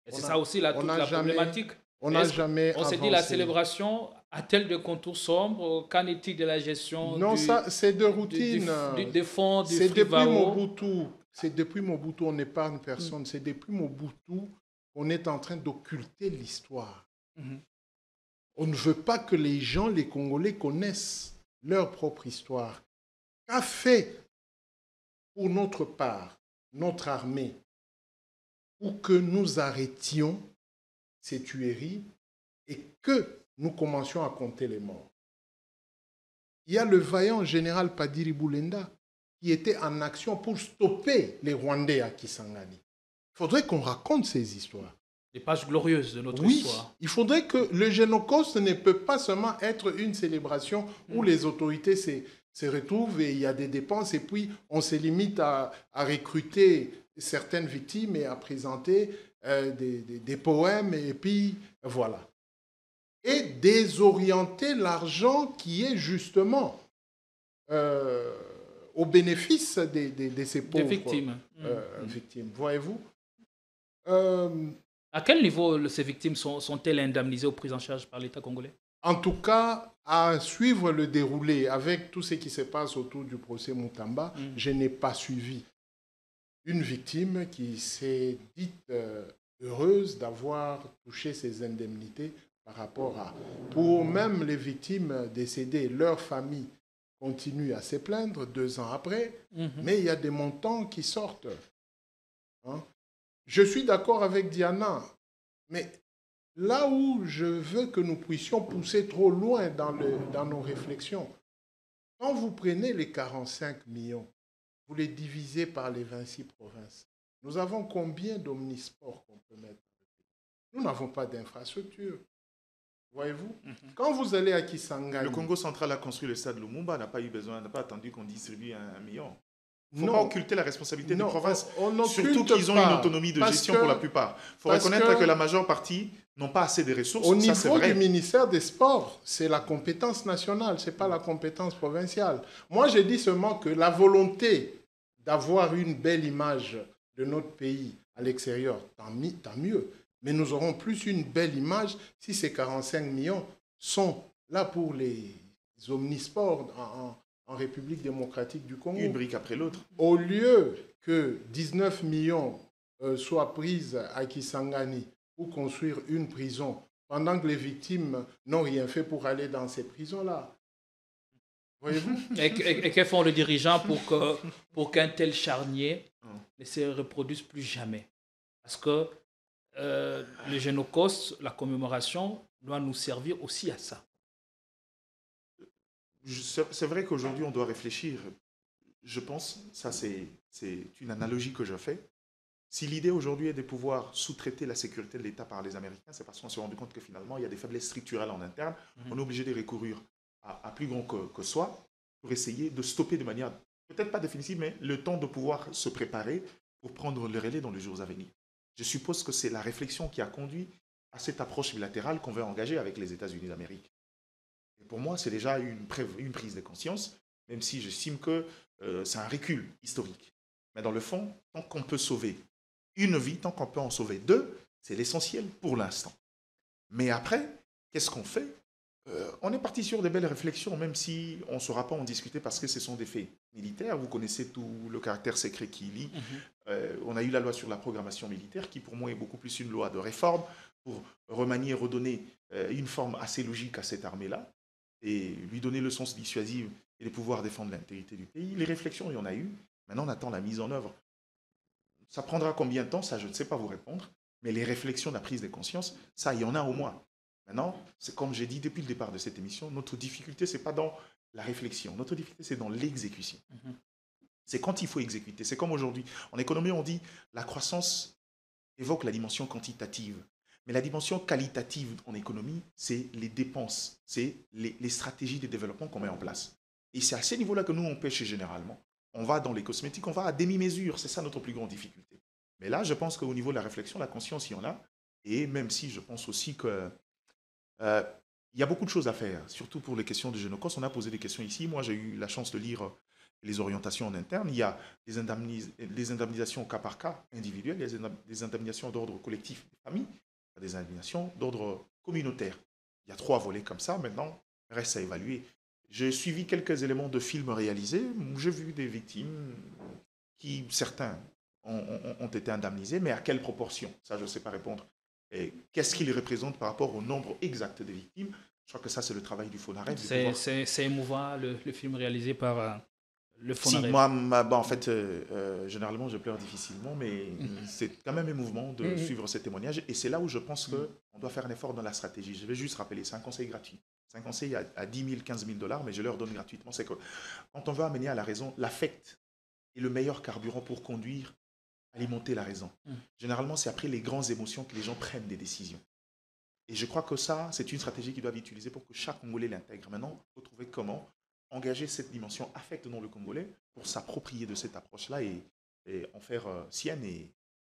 Et c'est ça aussi toute la problématique. On n'a jamais On s'est avancé. dit la célébration a-t-elle des contours sombres? Qu'en est-il de la gestion Non, ça, c'est de routine. des fonds du C'est depuis Frivao? Mobutu. C'est depuis Mobutu, on n'épargne personne. C'est depuis Mobutu qu'on est en train d'occulter l'histoire. On ne veut pas que les gens, les Congolais, connaissent leur propre histoire. Qu'a fait, pour notre part, notre armée, pour que nous arrêtions ces tueries et que nous commencions à compter les morts? Il y a le vaillant général Padiri Boulenda qui était en action pour stopper les Rwandais à Kisangani. Il faudrait qu'on raconte ces histoires. Des pages glorieuses de notre Oui, histoire. il faudrait que le Génocos ne peut pas seulement être une célébration où les autorités se retrouvent et il y a des dépenses et puis on se limite à recruter certaines victimes et à présenter des poèmes et puis voilà. Et désorienter l'argent qui est justement au bénéfice de ces pauvres victimes. victimes. Voyez-vous? À quel niveau ces victimes sont-elles indemnisées ou prises en charge par l'État congolais? En tout cas, à suivre le déroulé avec tout ce qui se passe autour du procès Moutamba, je n'ai pas suivi une victime qui s'est dite heureuse d'avoir touché ses indemnités par rapport à... Pour même les victimes décédées, leur famille continue à se plaindre 2 ans après, mais il y a des montants qui sortent. Hein? Je suis d'accord avec Diana, mais là où je veux que nous puissions pousser trop loin dans nos réflexions, quand vous prenez les 45 millions, vous les divisez par les 26 provinces, nous avons combien d'omnisports qu'on peut mettre? Nous n'avons pas d'infrastructure. Voyez-vous? Quand vous allez à Kisangani... Le Congo central a construit le stade Lumumba, n'a pas attendu qu'on distribue 1 million. Il ne faut pas occulter la responsabilité des provinces, surtout qu'ils ont une autonomie de gestion pour la plupart. Il faut reconnaître que la majeure partie n'ont pas assez de ressources. Au niveau du ministère des Sports, c'est la compétence nationale, ce n'est pas la compétence provinciale. Moi, je dis seulement que la volonté d'avoir une belle image de notre pays à l'extérieur, tant mieux. Mais nous aurons plus une belle image si ces 45 millions sont là pour les omnisports en République démocratique du Congo. Une brique après l'autre. Au lieu que 19 millions soient prises à Kisangani pour construire une prison, pendant que les victimes n'ont rien fait pour aller dans ces prisons-là. Voyez-vous? Et que font les dirigeants pour qu'un tel charnier ne se reproduise plus jamais? Parce que le Génocos, la commémoration, doit nous servir aussi à ça. C'est vrai qu'aujourd'hui, on doit réfléchir. Je pense, ça c'est une analogie que je fais. Si l'idée aujourd'hui est de pouvoir sous-traiter la sécurité de l'État par les Américains, c'est parce qu'on s'est rendu compte que finalement, il y a des faiblesses structurelles en interne. On est obligé de recourir à plus grand que soi pour essayer de stopper de manière, peut-être pas définitive, mais le temps de pouvoir se préparer pour prendre le relais dans les jours à venir. Je suppose que c'est la réflexion qui a conduit à cette approche bilatérale qu'on veut engager avec les États-Unis d'Amérique. Et pour moi, c'est déjà une prise de conscience, même si j'estime que c'est un recul historique. Mais dans le fond, tant qu'on peut sauver une vie, tant qu'on peut en sauver 2, c'est l'essentiel pour l'instant. Mais après, qu'est-ce qu'on fait? On est parti sur des belles réflexions, même si on ne saura pas en discuter parce que ce sont des faits militaires. Vous connaissez tout le caractère secret qui y lie. On a eu la loi sur la programmation militaire, qui pour moi est beaucoup plus une loi de réforme pour remanier, redonner une forme assez logique à cette armée-là et lui donner le sens dissuasif et de pouvoir défendre l'intégrité du pays. Les réflexions, il y en a eu. Maintenant, on attend la mise en œuvre. Ça prendra combien de temps? Ça, je ne sais pas vous répondre. Mais les réflexions, la prise de conscience, ça, il y en a au moins. Maintenant, c'est comme j'ai dit depuis le départ de cette émission, notre difficulté, ce n'est pas dans la réflexion. Notre difficulté, c'est dans l'exécution. C'est quand il faut exécuter. C'est comme aujourd'hui. En économie, on dit la croissance évoque la dimension quantitative. Mais la dimension qualitative en économie, c'est les dépenses, c'est les stratégies de développement qu'on met en place. Et c'est à ce niveau-là que nous, on pêche généralement. On va dans les cosmétiques, on va à demi-mesure. C'est ça notre plus grande difficulté. Mais là, je pense qu'au niveau de la réflexion, la conscience, il y en a. Et même si je pense aussi que il y a beaucoup de choses à faire, surtout pour les questions de Génocos. On a posé des questions ici. Moi, j'ai eu la chance de lire les orientations en interne. Il y a des indemnisations au cas par cas individuelles, il y a des indemnisations d'ordre collectif des familles. des indignations d'ordre communautaire. Il y a 3 volets comme ça, maintenant, reste à évaluer. J'ai suivi quelques éléments de films réalisés, où j'ai vu des victimes qui, certains, ont été indemnisés, mais à quelle proportion? Ça, je ne sais pas répondre. Et qu'est-ce qu'ils représentent par rapport au nombre exact de victimes? Je crois que ça, c'est le travail du FONAREB. C'est émouvant, le film réalisé par le FONAREB. Si, moi, en fait, généralement, je pleure difficilement, mais c'est quand même émouvant de suivre ces témoignages. Et c'est là où je pense qu'on doit faire un effort dans la stratégie. Je vais juste rappeler, c'est un conseil gratuit. C'est un conseil à 10 000, 15 000 $, mais je leur donne gratuitement. C'est que quand on veut amener à la raison, l'affect est le meilleur carburant pour conduire, alimenter la raison. Généralement, c'est après les grandes émotions que les gens prennent des décisions. Et je crois que ça, c'est une stratégie qu'ils doivent utiliser pour que chaque Congolais l'intègre. Maintenant, il faut trouver comment engager cette dimension affecte dans le Congolais pour s'approprier de cette approche-là et en faire sienne et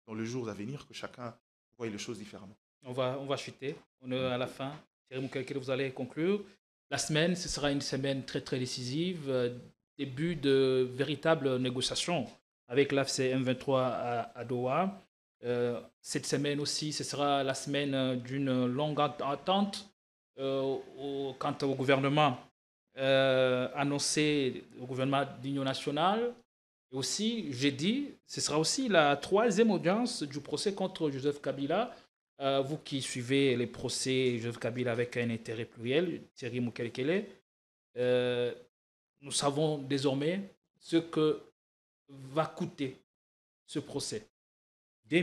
dans les jours à venir que chacun voie les choses différemment. On va chuter. On est à la fin. Thierry Moukelkele, vous allez conclure. La semaine, ce sera une semaine très très décisive. Début de véritables négociations avec l'AFC M23 à Doha. Cette semaine aussi, ce sera la semaine d'une longue attente quant au gouvernement annoncé, au gouvernement d'union nationale. Et aussi, jeudi, ce sera aussi la 3e audience du procès contre Joseph Kabila. Vous qui suivez les procès Joseph Kabila avec un intérêt pluriel, Thierry Moukelkele, nous savons désormais ce que va coûter ce procès. 2,7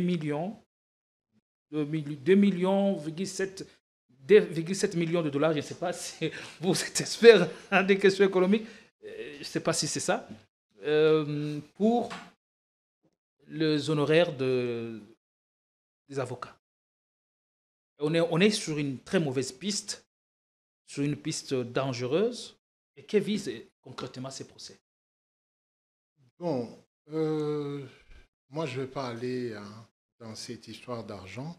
millions de dollars, je ne sais pas si vous êtes expert en des questions économiques, je ne sais pas si c'est ça, pour les honoraires des avocats. On est sur une très mauvaise piste, sur une piste dangereuse. Et que visent concrètement ces procès? Bon, moi je ne vais pas aller dans cette histoire d'argent.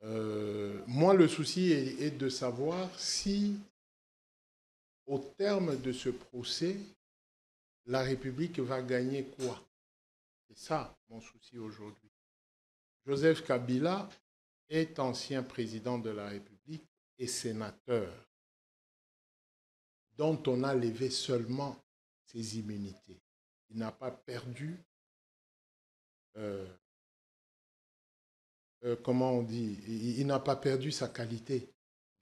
Moi, le souci est de savoir si, au terme de ce procès, la République va gagner quoi? C'est ça mon souci aujourd'hui. Joseph Kabila est ancien président de la République et sénateur, dont on a levé seulement ses immunités. Il n'a pas perdu, comment on dit, il n'a pas perdu sa qualité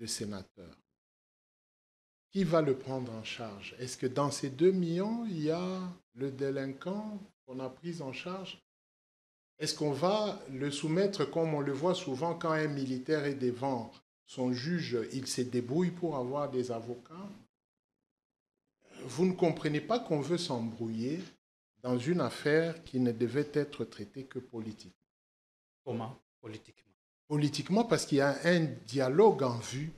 de sénateur. Qui va le prendre en charge? Est-ce que dans ces 2 millions, il y a le délinquant qu'on a pris en charge? Est-ce qu'on va le soumettre comme on le voit souvent quand un militaire est devant son juge, il se débrouille pour avoir des avocats? Vous ne comprenez pas qu'on veut s'embrouiller dans une affaire qui ne devait être traitée que politiquement. Comment politiquement? Politiquement parce qu'il y a un dialogue en vue,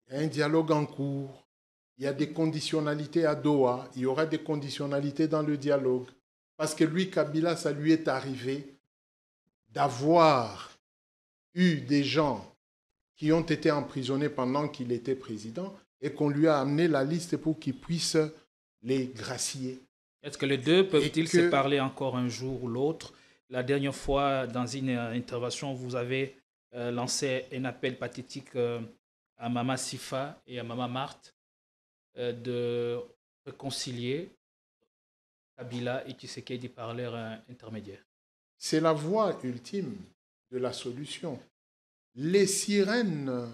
il y a un dialogue en cours, il y a des conditionnalités à Doha, il y aura des conditionnalités dans le dialogue. Parce que lui, Kabila, ça lui est arrivé d'avoir eu des gens qui ont été emprisonnés pendant qu'il était président et qu'on lui a amené la liste pour qu'il puisse les gracier. Est-ce que les deux peuvent-ils se parler encore un jour ou l'autre? La dernière fois, dans une intervention, vous avez lancé un appel pathétique à Mama Sifa et à Mama Marthe de réconcilier Kabila et Tshisekedi par leur intermédiaire. C'est la voie ultime de la solution. Les sirènes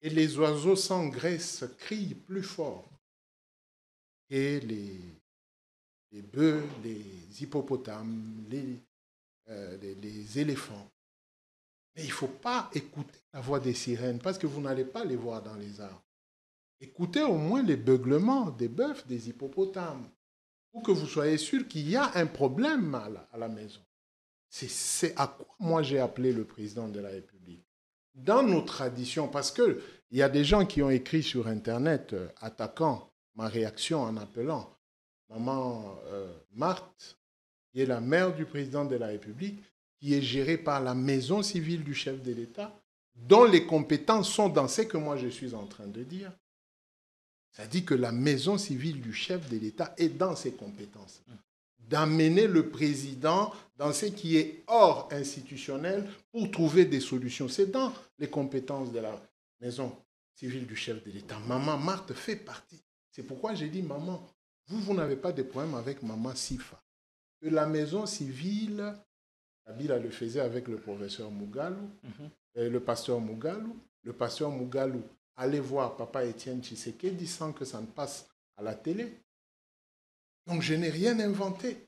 et les oiseaux sans graisse crient plus fort que les bœufs, les hippopotames, les éléphants. Mais il ne faut pas écouter la voix des sirènes parce que vous n'allez pas les voir dans les arbres. Écoutez au moins les beuglements des bœufs, des hippopotames, pour que vous soyez sûr qu'il y a un problème à la maison. C'est à quoi moi j'ai appelé le président de la République. Dans nos traditions, parce qu'il y a des gens qui ont écrit sur Internet attaquant ma réaction en appelant Maman Marthe, qui est la mère du président de la République, qui est gérée par la maison civile du chef de l'État, dont les compétences sont dans ce que moi je suis en train de dire. Ça dit que la maison civile du chef de l'État est dans ses compétences. d'amener le président dans ce qui est hors institutionnel pour trouver des solutions. C'est dans les compétences de la maison civile du chef de l'État. Maman Marthe fait partie. C'est pourquoi j'ai dit, maman, vous n'avez pas de problème avec maman Sifa. Que la maison civile, Kabila le faisait avec le professeur Mugalu, le pasteur Mugalu. Le pasteur Mugalu allait voir papa Étienne Tshisekedi sans que ça ne passe à la télé. Donc je n'ai rien inventé.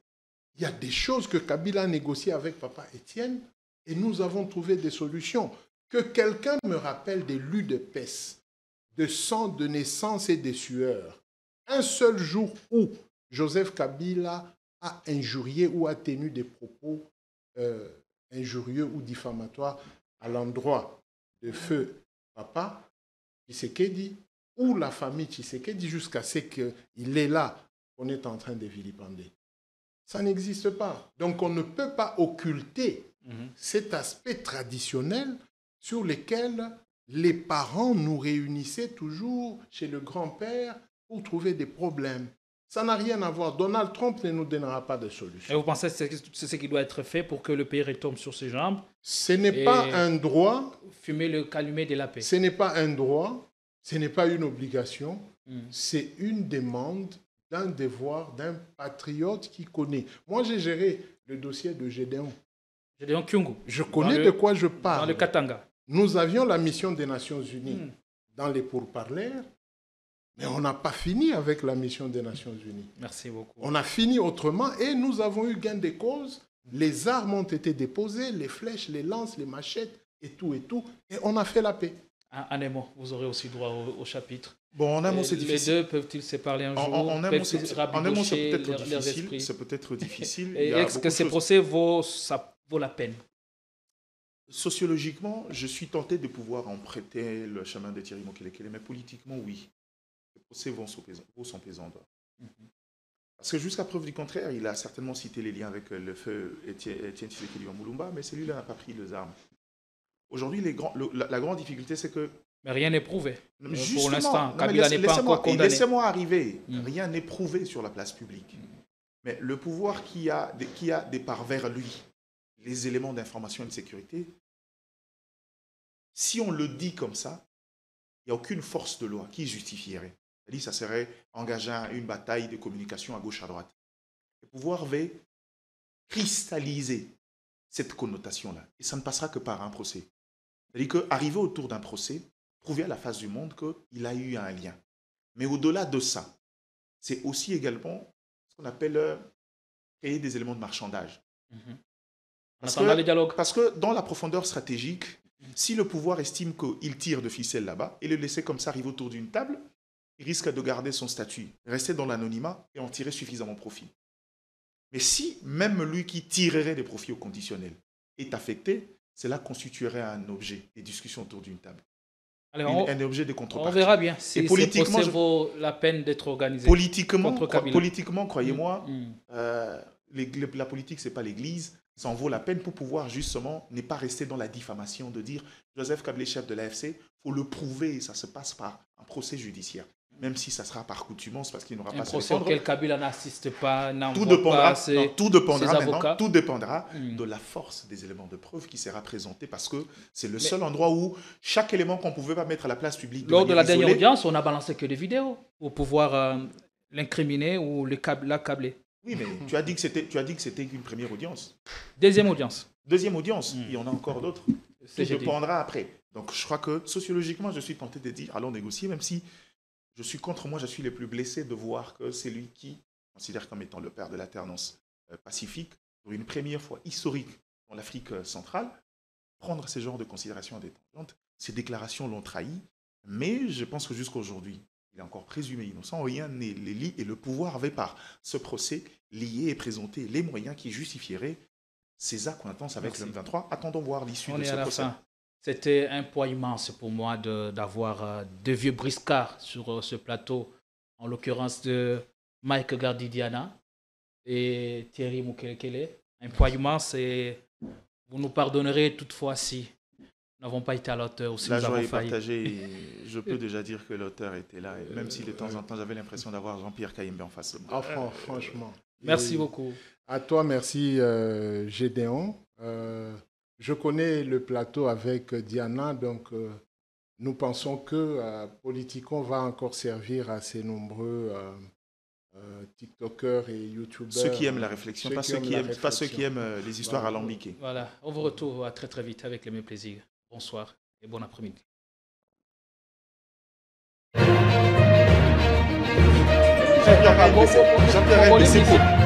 Il y a des choses que Kabila a négociées avec papa Étienne et nous avons trouvé des solutions. Que quelqu'un me rappelle des l'UDPS, de sang, de naissance et des sueurs. Un seul jour où Joseph Kabila a injurié ou a tenu des propos injurieux ou diffamatoires à l'endroit de feu papa Tshisekedi ou la famille Tshisekedi jusqu'à ce qu'il est là qu'on est en train de vilipender. Ça n'existe pas. Donc on ne peut pas occulter cet aspect traditionnel sur lequel les parents nous réunissaient toujours chez le grand-père pour trouver des problèmes. Ça n'a rien à voir. Donald Trump ne nous donnera pas de solution. Et vous pensez que c'est ce qui doit être fait pour que le pays retombe sur ses jambes? Ce n'est pas un droit. Fumer le calumet de la paix. Ce n'est pas un droit. Ce n'est pas une obligation. C'est une demande d'un devoir d'un patriote qui connaît. Moi, j'ai géré le dossier de Gédéon. Gédéon Kyungu. Je connais de quoi je parle. Dans le Katanga. Nous avions la mission des Nations Unies dans les pourparlers, mais on n'a pas fini avec la mission des Nations Unies. Merci beaucoup. On a fini autrement et nous avons eu gain de cause. Les armes ont été déposées, les flèches, les lances, les machettes et tout, et on a fait la paix. En un mot, vous aurez aussi droit au chapitre. Bon, en un mot, c'est difficile. Les deux peuvent-ils se parler un jour? En un mot, c'est peut-être difficile. C'est peut-être difficile. Est-ce que ces procès vaut la peine? Sociologiquement, je suis tenté de pouvoir emprunter le chemin de Thierry Mokelekele, mais politiquement, oui. Les procès vont son pesant d'or. Parce que jusqu'à preuve du contraire, il a certainement cité les liens avec le feu Étienne Tshisekedi en Moulumba, mais celui-là n'a pas pris les armes. Aujourd'hui, la grande difficulté, c'est que... Mais rien n'est prouvé. Pour l'instant, Kabila n'est pas encore condamné. Laissez-moi arriver. Rien n'est prouvé sur la place publique. Mais le pouvoir qui a des parts vers lui, les éléments d'information et de sécurité, si on le dit comme ça, il n'y a aucune force de loi qui justifierait. C'est-à-dire, ça serait engager une bataille de communication à gauche, à droite. Le pouvoir va cristalliser cette connotation-là. Et ça ne passera que par un procès. C'est-à-dire qu'arriver autour d'un procès, prouver à la face du monde qu'il a eu un lien. Mais au-delà de ça, c'est aussi également ce qu'on appelle créer des éléments de marchandage. Parce que dans la profondeur stratégique, si le pouvoir estime qu'il tire de ficelle là-bas et le laisser comme ça arriver autour d'une table, il risque de garder son statut, rester dans l'anonymat et en tirer suffisamment profit. Mais si même lui qui tirerait des profits au conditionnel est affecté, cela constituerait un objet des discussions autour d'une table. Alors, un objet de contrepartie. On verra bien si ce procès vaut la peine d'être organisé. Politiquement, croyez-moi, la politique, ce n'est pas l'Église. Ça en vaut la peine pour pouvoir justement ne pas rester dans la diffamation de dire Joseph Kabila, chef de l'AFC, il faut le prouver, ça se passe par un procès judiciaire. Même si ça sera par coutumance parce qu'il n'aura pas un procès auquel Kabila n'assiste pas, tout dépendra de la force des éléments de preuve qui sera présenté parce que c'est le seul endroit où chaque élément qu'on ne pouvait pas mettre à la place publique. Lors de la dernière audience, on n'a balancé que des vidéos pour pouvoir l'incriminer ou l'accabler. Oui, mais tu as dit que c'était une première audience. Deuxième audience. Il y en a encore d'autres. Tout dépendra après. Donc je crois que sociologiquement, je suis tenté de dire allons négocier, même si je suis contre moi, je suis le plus blessé de voir que c'est lui qui considère comme étant le père de l'alternance pacifique, pour une première fois historique dans l'Afrique centrale, prendre ce genre de considérations indépendantes. Ces déclarations l'ont trahi, mais je pense que jusqu'à aujourd'hui, il est encore présumé innocent, rien n'est lié et le pouvoir avait par ce procès lié et présenté les moyens qui justifieraient ces accointances avec le M23. Attendons voir l'issue de ce procès. C'était un poids immense pour moi d'avoir deux vieux briscards sur ce plateau, en l'occurrence de Mike Gardidiana et Thierry Mokelekele. Un poids immense et vous nous pardonnerez toutefois si nous n'avons pas été à l'auteur. La joie est partagée et je peux déjà dire que l'auteur était là, et même si de temps en temps j'avais l'impression d'avoir Jean-Pierre Kayembe en face de moi. Franchement. Merci beaucoup. À toi, merci Gédéon. Je connais le plateau avec Diana, donc nous pensons que Politicon va encore servir à ces nombreux TikTokers et YouTubers. Ceux qui aiment la réflexion, pas ceux qui aiment les histoires alambiquées. Voilà, on vous retrouve très très vite avec le même plaisir. Bonsoir et bon après-midi. Jean-Pierre,